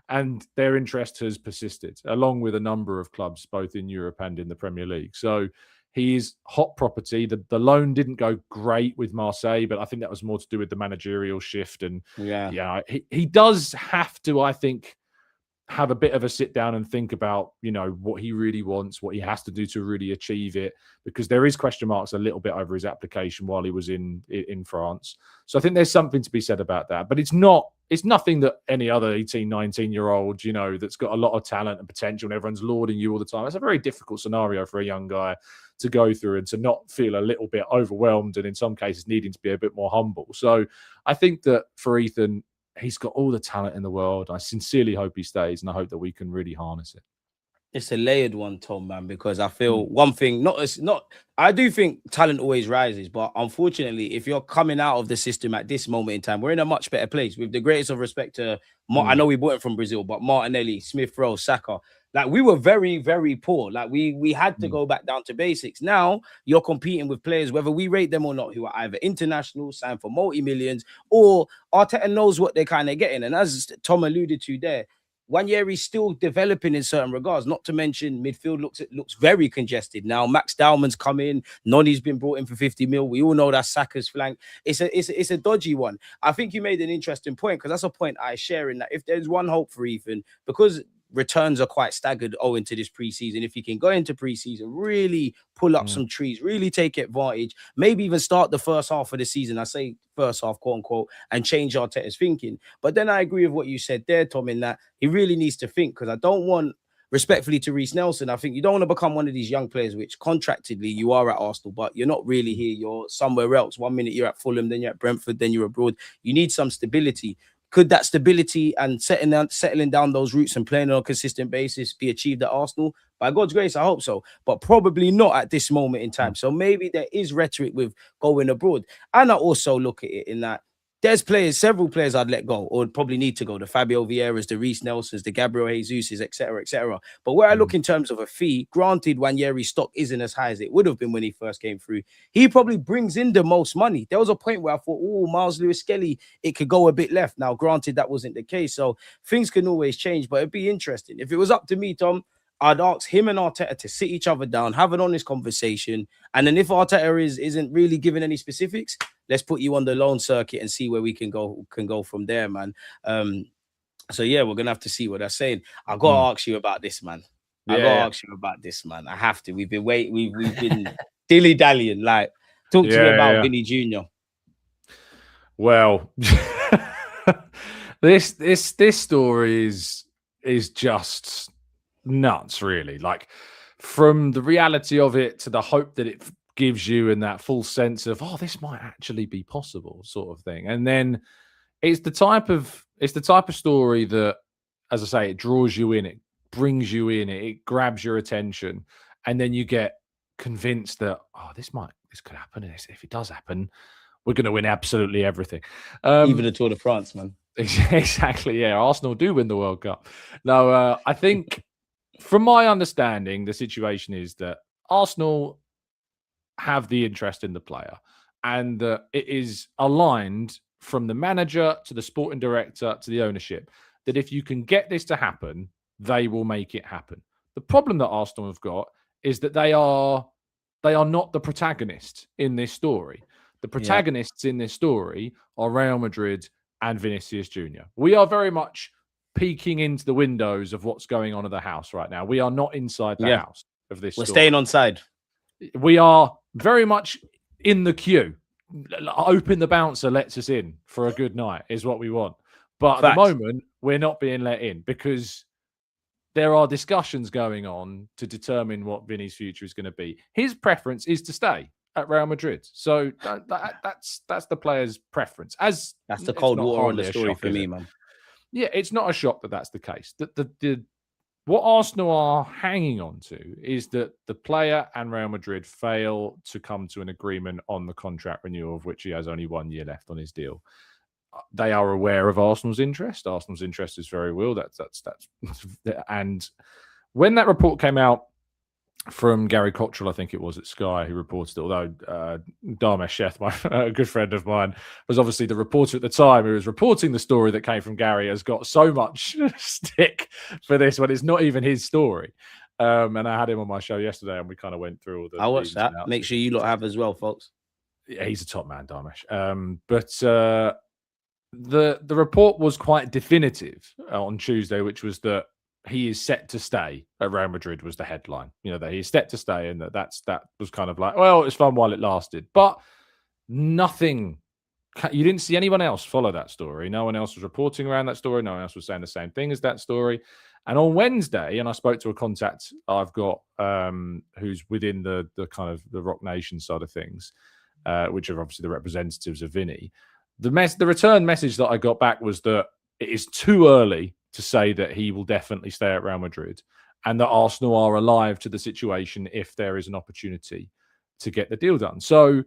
and their interest has persisted, along with a number of clubs both in Europe and in the Premier League. So he is hot property. The loan didn't go great with Marseille, but I think that was more to do with the managerial shift. And he does have to, I think, have a bit of a sit down and think about, what he really wants, what he has to do to really achieve it, because there is question marks a little bit over his application while he was in France. So I think there's something to be said about that, but it's nothing that any other 18, 19-year-old, that's got a lot of talent and potential and everyone's lauding you all the time. It's a very difficult scenario for a young guy to go through, and to not feel a little bit overwhelmed, and in some cases needing to be a bit more humble. So I think that for Ethan, he's got all the talent in the world. I sincerely hope he stays, and I hope that we can really harness it. It's a layered one, Tom, man, because I feel one thing, I do think talent always rises, but unfortunately, if you're coming out of the system at this moment in time, we're in a much better place. With the greatest of respect to, I know we bought him from Brazil, but Martinelli, Smith Rowe, Saka, like we were very, very poor. Like we had to go back down to basics. Now you're competing with players, whether we rate them or not, who are either international, signed for multi-millions, or Arteta knows what they're kind of getting. And as Tom alluded to there, Nwaneri's still developing in certain regards, not to mention midfield looks very congested now. Max Dowman's come in, Noni's been brought in for 50 mil. We all know that Saka's flank. It's a dodgy one. I think you made an interesting point, because that's a point I share in that if there's one hope for Ethan, because returns are quite staggered owing to this preseason. If you can go into preseason, really pull up some trees, really take advantage, maybe even start the first half of the season, I say first half, quote unquote, and change Arteta's thinking. But then I agree with what you said there, Tom, in that he really needs to think, because I don't want, respectfully to Reece Nelson, I think you don't want to become one of these young players which contractedly you are at Arsenal, but you're not really here. You're somewhere else. 1 minute you're at Fulham, then you're at Brentford, then you're abroad. You need some stability. Could that stability and settling down those roots and playing on a consistent basis be achieved at Arsenal? By God's grace, I hope so, but probably not at this moment in time. So maybe there is rhetoric with going abroad. And I also look at it in that there's several players I'd let go or probably need to go. The Fabio Vieiras, the Reece Nelsons, the Gabriel Jesuses, etc., etc. But where I look in terms of a fee, granted, Nwaneri's stock isn't as high as it would have been when he first came through. He probably brings in the most money. There was a point where I thought, oh, Miles Lewis-Skelly, it could go a bit left. Now, granted, that wasn't the case. So things can always change, but it'd be interesting. If it was up to me, Tom, I'd ask him and Arteta to sit each other down, have an honest conversation. And then if Arteta isn't really giving any specifics, let's put you on the loan circuit and see where we can go from there, man. So yeah, we're gonna have to see what they're saying. I gotta ask you about this, man. I have to. We've been waiting, we've been dilly-dallying. Like, talk to me about Vinny Jr. Well, this story is just nuts, really. Like, from the reality of it to the hope that it gives you and that full sense of, oh, this might actually be possible, sort of thing. And then it's the type of story that, as I say, it draws you in, it brings you in, it grabs your attention, and then you get convinced that, oh, this could happen. And if it does happen, we're going to win absolutely everything. Even the Tour de France, man. Exactly. Yeah, Arsenal do win the World Cup. No, I think, from my understanding, the situation is that Arsenal have the interest in the player, and that it is aligned from the manager to the sporting director to the ownership, that if you can get this to happen, they will make it happen. The problem that Arsenal have got is that they are not the protagonists in this story. The protagonists in this story are Real Madrid and Vinícius Jr. We are very much peeking into the windows of what's going on in the house right now. We are not inside the house of this. We're staying on side. We are very much in the queue. Open the bouncer lets us in for a good night is what we want. But at the moment, we're not being let in because there are discussions going on to determine what Vinny's future is going to be. His preference is to stay at Real Madrid. So that's the player's preference. That's the cold water on the story for me, man. Yeah, it's not a shock that that's the case. What Arsenal are hanging on to is that the player and Real Madrid fail to come to an agreement on the contract renewal, of which he has only 1 year left on his deal. They are aware of Arsenal's interest. Arsenal's interest is very real. That's and when that report came out from Gary Cottrell, I think it was at Sky, who reported it, although Dharmesh Sheth, a good friend of mine, was obviously the reporter at the time who was reporting the story that came from Gary, has got so much stick for this when it's not even his story. And I had him on my show yesterday and we kind of went through all the... I watched that. Make sure you lot have as well, folks. Yeah, he's a top man, Dharmesh. The report was quite definitive on Tuesday, which was that he is set to stay at Real Madrid was the headline. You know, that he's set to stay, and that was kind of like, well, it was fun while it lasted. But nothing, you didn't see anyone else follow that story. No one else was reporting around that story. No one else was saying the same thing as that story. And on Wednesday, and I spoke to a contact I've got who's within the kind of the Rock Nation side of things, which are obviously the representatives of Vinny. The return message that I got back was that it is too early to say that he will definitely stay at Real Madrid, and that Arsenal are alive to the situation if there is an opportunity to get the deal done. So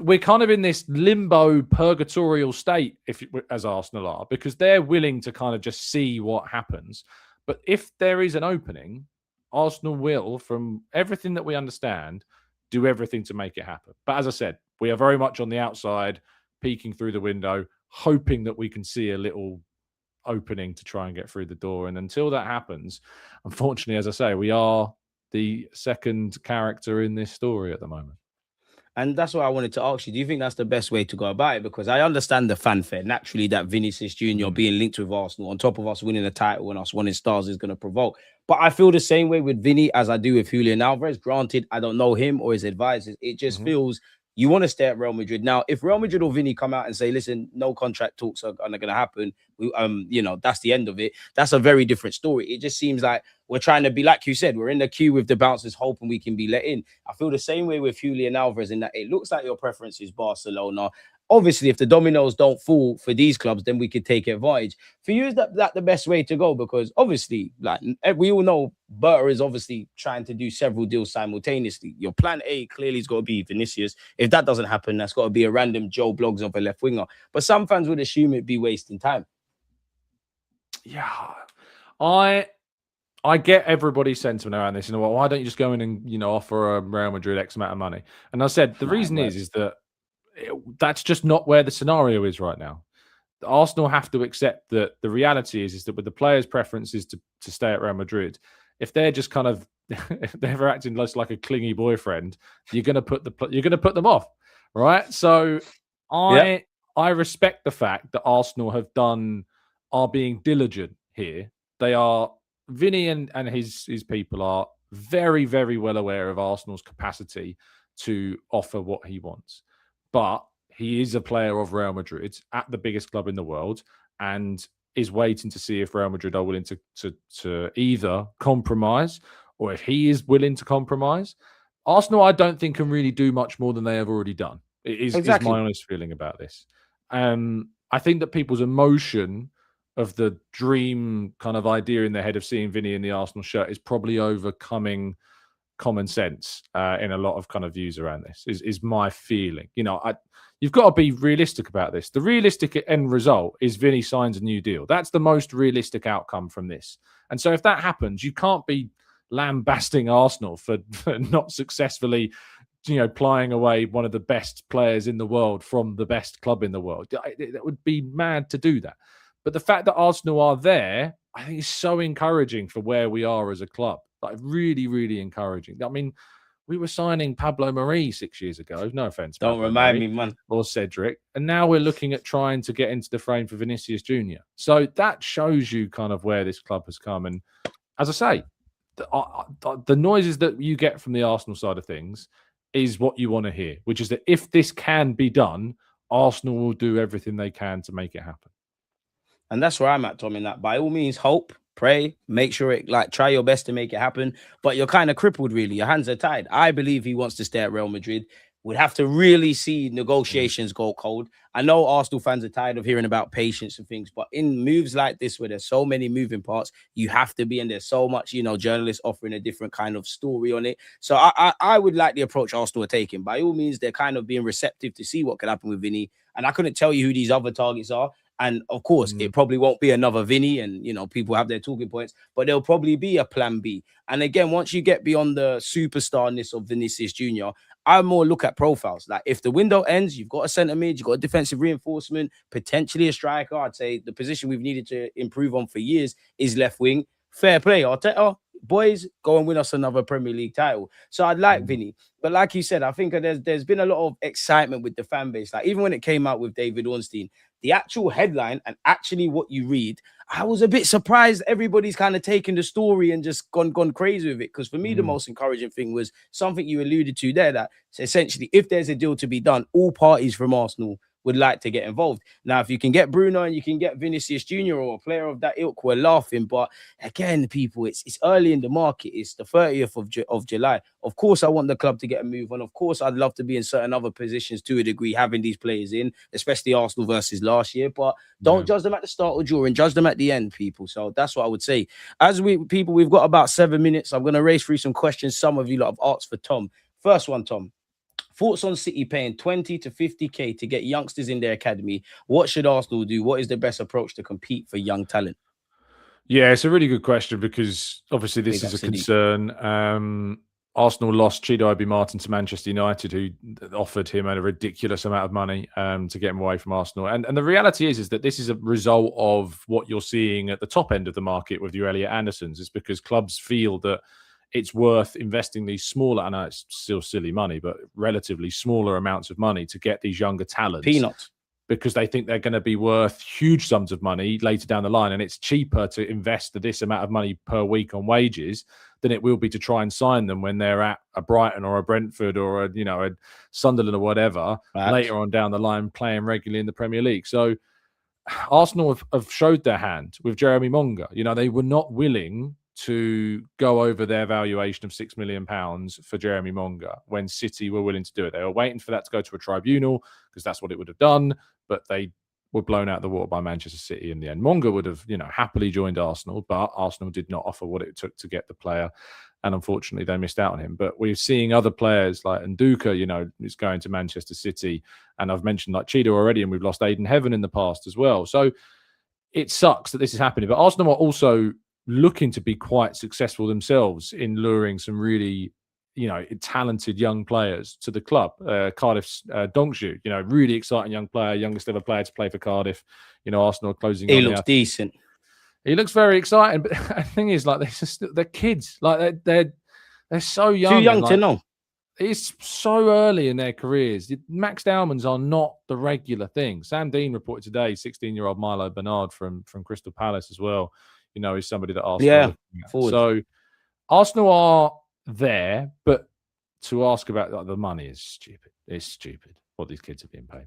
we're kind of in this limbo purgatorial state, as Arsenal are, because they're willing to kind of just see what happens. But if there is an opening, Arsenal will, from everything that we understand, do everything to make it happen. But as I said, we are very much on the outside, peeking through the window, hoping that we can see a little opening to try and get through the door. And until that happens, unfortunately, as I say, we are the second character in this story at the moment. And that's what I wanted to ask you. Do you think that's the best way to go about it? Because I understand the fanfare, naturally, that Vinícius Jr. being linked with Arsenal on top of us winning the title and us winning stars is going to provoke. But I feel the same way with Vinny as I do with Julian Alvarez. Granted, I don't know him or his advisors. It just feels you want to stay at Real Madrid. Now, if Real Madrid or Vinny come out and say, listen, no contract talks are going to happen, that's the end of it. That's a very different story. It just seems like we're trying to be, like you said, we're in the queue with the bouncers hoping we can be let in. I feel the same way with Julian Alvarez in that it looks like your preference is Barcelona. Obviously, if the dominoes don't fall for these clubs, then we could take advantage. For you, is that the best way to go? Because obviously, like we all know, Berta is obviously trying to do several deals simultaneously. Your plan A clearly has got to be Vinícius. If that doesn't happen, that's got to be a random Joe Blogs of a left winger. But some fans would assume it'd be wasting time. Yeah, I get everybody's sentiment around this. Why don't you just go in and offer a Real Madrid X amount of money? And I said the reason is that that's just not where the scenario is right now. Arsenal have to accept that the reality is that with the players' preferences to stay at Real Madrid, if they're just kind of if they're acting less like a clingy boyfriend, you're going to put them off, right? So I respect the fact that Arsenal are being diligent here. They are Vinny and his people are very, very well aware of Arsenal's capacity to offer what he wants. But he is a player of Real Madrid at the biggest club in the world and is waiting to see if Real Madrid are willing to either compromise or if he is willing to compromise. Arsenal, I don't think, can really do much more than they have already done. Is my honest feeling about this. I think that people's emotion of the dream kind of idea in their head of seeing Vinny in the Arsenal shirt is probably overcoming common sense in a lot of kind of views around this is my feeling. You've got to be realistic about this. The realistic end result is Vinny signs a new deal. That's the most realistic outcome from this. And so if that happens, you can't be lambasting Arsenal for not successfully, plying away one of the best players in the world from the best club in the world. That would be mad to do that. But the fact that Arsenal are there, I think is so encouraging for where we are as a club. Like really, really encouraging. I mean, we were signing Pablo Mari 6 years ago. No offense. Don't remind me, man. Or Cedric. And now we're looking at trying to get into the frame for Vinícius Jr. So that shows you kind of where this club has come. And as I say, the noises that you get from the Arsenal side of things is what you want to hear, which is that if this can be done, Arsenal will do everything they can to make it happen. And that's where I'm at, Tom, in that by all means, hope, pray, make sure try your best to make it happen. But you're kind of crippled, really. Your hands are tied. I believe he wants to stay at Real Madrid. We'd have to really see negotiations go cold. I know Arsenal fans are tired of hearing about patience and things, but in moves like this, where there's so many moving parts, you have to be, and there's so much, journalists offering a different kind of story on it. So I would like the approach Arsenal are taking. By all means, they're kind of being receptive to see what could happen with Vinny. And I couldn't tell you who these other targets are. And of course, it probably won't be another Vinny, and people have their talking points, but there'll probably be a plan B. And again, once you get beyond the superstarness of Vinícius Jr., I more look at profiles. Like if the window ends, you've got a centre mid, you've got a defensive reinforcement, potentially a striker. I'd say the position we've needed to improve on for years is left wing. Fair play, Arteta. Boys, go and win us another Premier League title. So I'd like Vinny. But like you said, I think there's been a lot of excitement with the fan base. Like even when it came out with David Ornstein, the actual headline and actually what you read, I was a bit surprised everybody's kind of taken the story and just gone crazy with it. Because for me, the most encouraging thing was something you alluded to there, that essentially if there's a deal to be done, all parties from Arsenal would like to get involved. Now, if you can get Bruno and you can get Vinícius Jr. or a player of that ilk, we're laughing. But again, people, it's early in the market. It's the 30th of July. Of course, I want the club to get a move on. Of course, I'd love to be in certain other positions to a degree, having these players in, especially Arsenal versus last year. But don't judge them at the start or during, judge them at the end, people. So that's what I would say. We've got about 7 minutes. I'm going to race through some questions some of you lot have asked for Tom. First one, Tom. Thoughts on City paying 20 to 50k to get youngsters in their academy? What should Arsenal do? What is the best approach to compete for young talent? Yeah, it's a really good question because obviously this is a concern. Arsenal lost Chido Obi-Martin to Manchester United, who offered him a ridiculous amount of money to get him away from Arsenal. And the reality is that this is a result of what you're seeing at the top end of the market with your Elliot Andersons. It's because clubs feel that it's worth investing these smaller, I know it's still silly money, but relatively smaller amounts of money to get these younger talents. Peanuts. Because they think they're going to be worth huge sums of money later down the line. And it's cheaper to invest this amount of money per week on wages than it will be to try and sign them when they're at a Brighton or a Brentford or a Sunderland or whatever later on down the line playing regularly in the Premier League. So Arsenal have showed their hand with Jeremy Monga. They were not willing to go over their valuation of £6 million for Jeremy Monga when City were willing to do it. They were waiting for that to go to a tribunal because that's what it would have done, but they were blown out of the water by Manchester City in the end. Monga would have, happily joined Arsenal, but Arsenal did not offer what it took to get the player, and unfortunately they missed out on him. But we're seeing other players like Nduka, who's going to Manchester City, and I've mentioned like Chido already, and we've lost Aiden Heaven in the past as well. So it sucks that this is happening, but Arsenal are also looking to be quite successful themselves in luring some really, talented young players to the club. Cardiff's Dongshu, really exciting young player, youngest ever player to play for Cardiff. Arsenal closing. He looks decent. He looks very exciting, but the thing is, like, they're kids. Like they're so young. Too young to know. It's so early in their careers. Max Dowmans are not the regular thing. Sam Dean reported today, 16-year-old Milo Bernard from Crystal Palace as well. Is somebody that Arsenal. So Arsenal are there, but to ask about the money is stupid. It's stupid what these kids are being paid.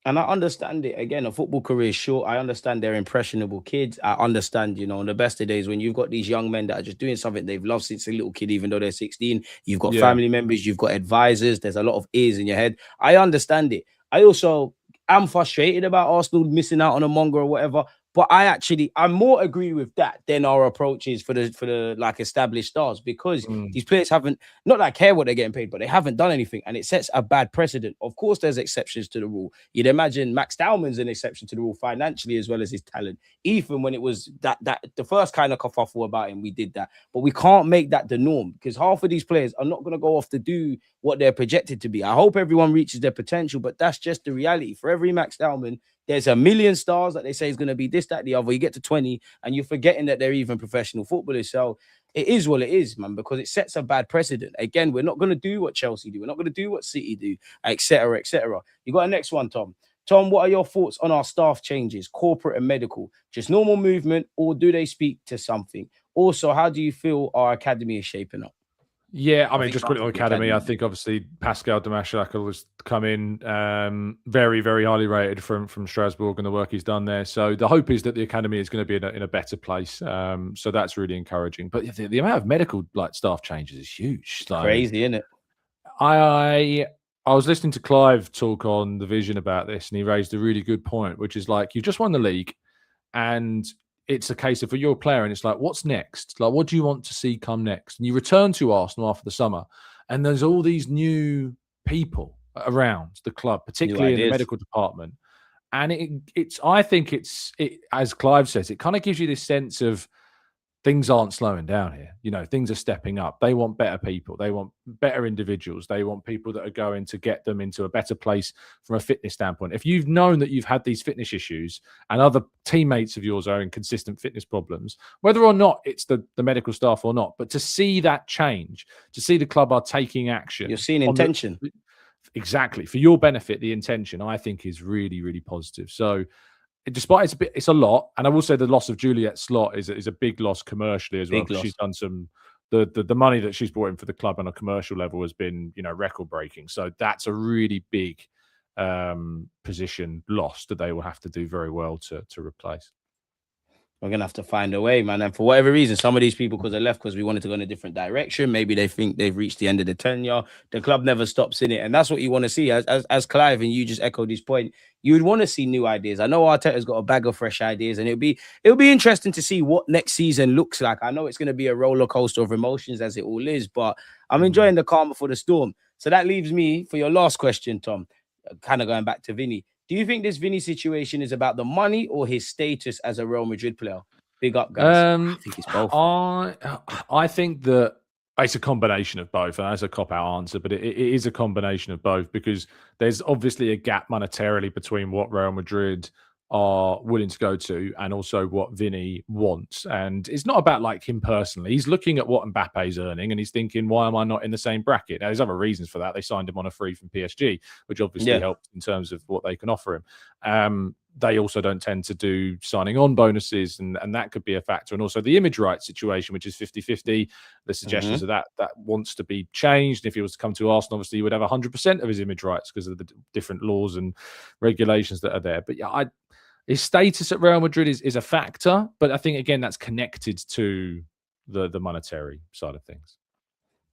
And I understand it. Again, a football career is short. I understand they're impressionable kids. I understand, in the best of days, when you've got these young men that are just doing something they've loved since a little kid, even though they're 16, you've got family members, you've got advisors, there's a lot of ears in your head. I understand it. I also am frustrated about Arsenal missing out on a Monga or whatever. But I more agree with that than our approaches for the like established stars, because these players haven't, not that I care what they're getting paid, but they haven't done anything, and it sets a bad precedent. Of course, there's exceptions to the rule. You'd imagine Max Dowman's an exception to the rule financially as well as his talent. Even when it was that the first kind of kerfuffle about him, we did that. But we can't make that the norm, because half of these players are not going to go off to do what they're projected to be. I hope everyone reaches their potential, but that's just the reality. For every Max Dowman, there's a million stars that they say is going to be this, that, the other. You get to 20 and you're forgetting that they're even professional footballers. So it is what it is, man, because it sets a bad precedent. Again, we're not going to do what Chelsea do. We're not going to do what City do, etc., etc. You got a next one, Tom. Tom, what are your thoughts on our staff changes, corporate and medical? Just normal movement, or do they speak to something? Also, how do you feel our academy is shaping up? Yeah, I mean, just quickly on academy, I think obviously Pascal Damashak has come in very, very highly rated from Strasbourg and the work he's done there. So the hope is that the academy is going to be in a better place. So that's really encouraging. But the amount of medical staff changes is huge. Crazy, isn't it? I was listening to Clive talk on The Vision about this, and he raised a really good point, which is like, you've just won the league, and it's a case of, you're a player and it's like, what's next? Like, what do you want to see come next? And you return to Arsenal after the summer, and there's all these new people around the club, particularly in the medical department. And I think it's as Clive says, it kind of gives you this sense of things aren't slowing down here. Things are stepping up. They want better people. They want better individuals. They want people that are going to get them into a better place from a fitness standpoint. If you've known that you've had these fitness issues and other teammates of yours are in consistent fitness problems, whether or not it's the medical staff or not, but to see that change, to see the club are taking action. You're seeing intention. Exactly. For your benefit, the intention, I think, is really, really positive. So despite it's a lot, and I will say the loss of Juliet Slot is a big loss commercially as well. She's done some the money that she's brought in for the club on a commercial level has been record breaking. So that's a really big position lost that they will have to do very well to replace. We're going to have to find a way, man. And for whatever reason, some of these people, because they left because we wanted to go in a different direction, maybe they think they've reached the end of the tenure. The club never stops in it. And that's what you want to see. As Clive, and you just echoed this point, you would want to see new ideas. I know Arteta's got a bag of fresh ideas, and it'll be interesting to see what next season looks like. I know it's going to be a roller coaster of emotions, as it all is, but I'm enjoying the calm before the storm. So that leaves me for your last question, Tom, kind of going back to Vinny. Do you think this Vinny situation is about the money or his status as a Real Madrid player? Big up, guys. I think it's both. I think that it's a combination of both. And that's a cop-out answer, but it is a combination of both, because there's obviously a gap monetarily between what Real Madrid are willing to go to and also what Vinny wants. And it's not about like him personally. He's looking at what Mbappe's earning and he's thinking, why am I not in the same bracket? Now, there's other reasons for that. They signed him on a free from PSG, which obviously helped in terms of what they can offer him. They also don't tend to do signing on bonuses, and that could be a factor. And also the image rights situation, which is 50-50. The suggestions of that wants to be changed. If he was to come to Arsenal, obviously he would have 100% of his image rights because of the different laws and regulations that are there. But yeah, his status at Real Madrid is a factor, but I think, again, that's connected to the monetary side of things.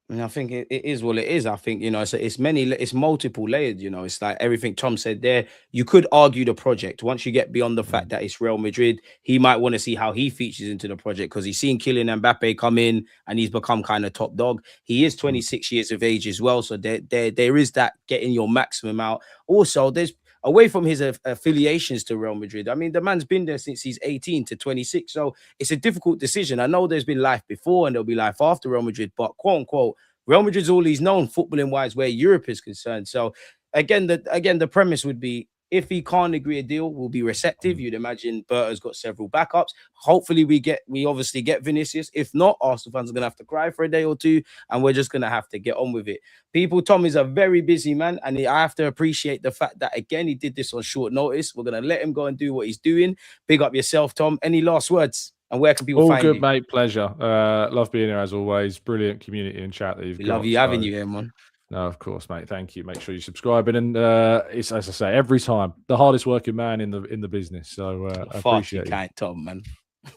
And I think it is what it is. I think, it's multiple layered, it's like everything Tom said there. You could argue the project. Once you get beyond the fact that it's Real Madrid, he might want to see how he features into the project, because he's seen Kylian Mbappe come in and he's become kind of top dog. He is 26 years of age as well. So there is that getting your maximum out. Also, there's away from his affiliations to Real Madrid. I mean, the man's been there since he's 18 to 26. So it's a difficult decision. I know there's been life before and there'll be life after Real Madrid, but quote unquote, Real Madrid's all he's known footballing wise where Europe is concerned. So again, the premise would be, if he can't agree a deal, we'll be receptive. You'd imagine Berta's got several backups. Hopefully we obviously get Vinícius. If not, Arsenal fans are going to have to cry for a day or two, and we're just going to have to get on with it. People, Tom is a very busy man, and I have to appreciate the fact that, again, he did this on short notice. We're going to let him go and do what he's doing. Big up yourself, Tom. Any last words? And where can people find you? All good, mate. Pleasure. Love being here as always. Brilliant community and chat that you've got. Love you having you here, man. No, of course, mate. Thank you. Make sure you subscribe. And it's, as I say, every time, the hardest working man in the business. So I appreciate it. Kind, Tom, man.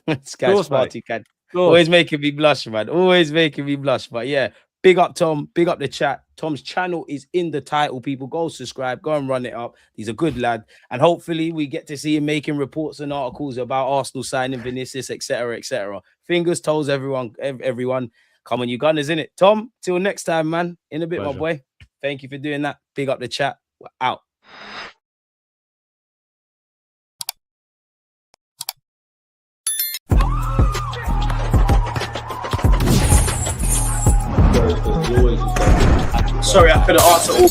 This guy's far too kind. Always making me blush, man. Always making me blush. But yeah, big up, Tom. Big up the chat. Tom's channel is in the title, people. Go subscribe. Go and run it up. He's a good lad. And hopefully we get to see him making reports and articles about Arsenal signing Vinícius, etc., etc. Fingers, toes, everyone. Come on, you Gunners, innit? Tom, till next time, man. In a bit, my boy. Thank you for doing that. Big up the chat. We're out. Sorry, I couldn't answer all.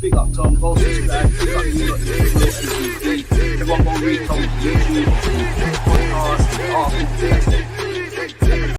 Big up, Tom. Go subscribe. Big up, everyone go read Tom's YouTube.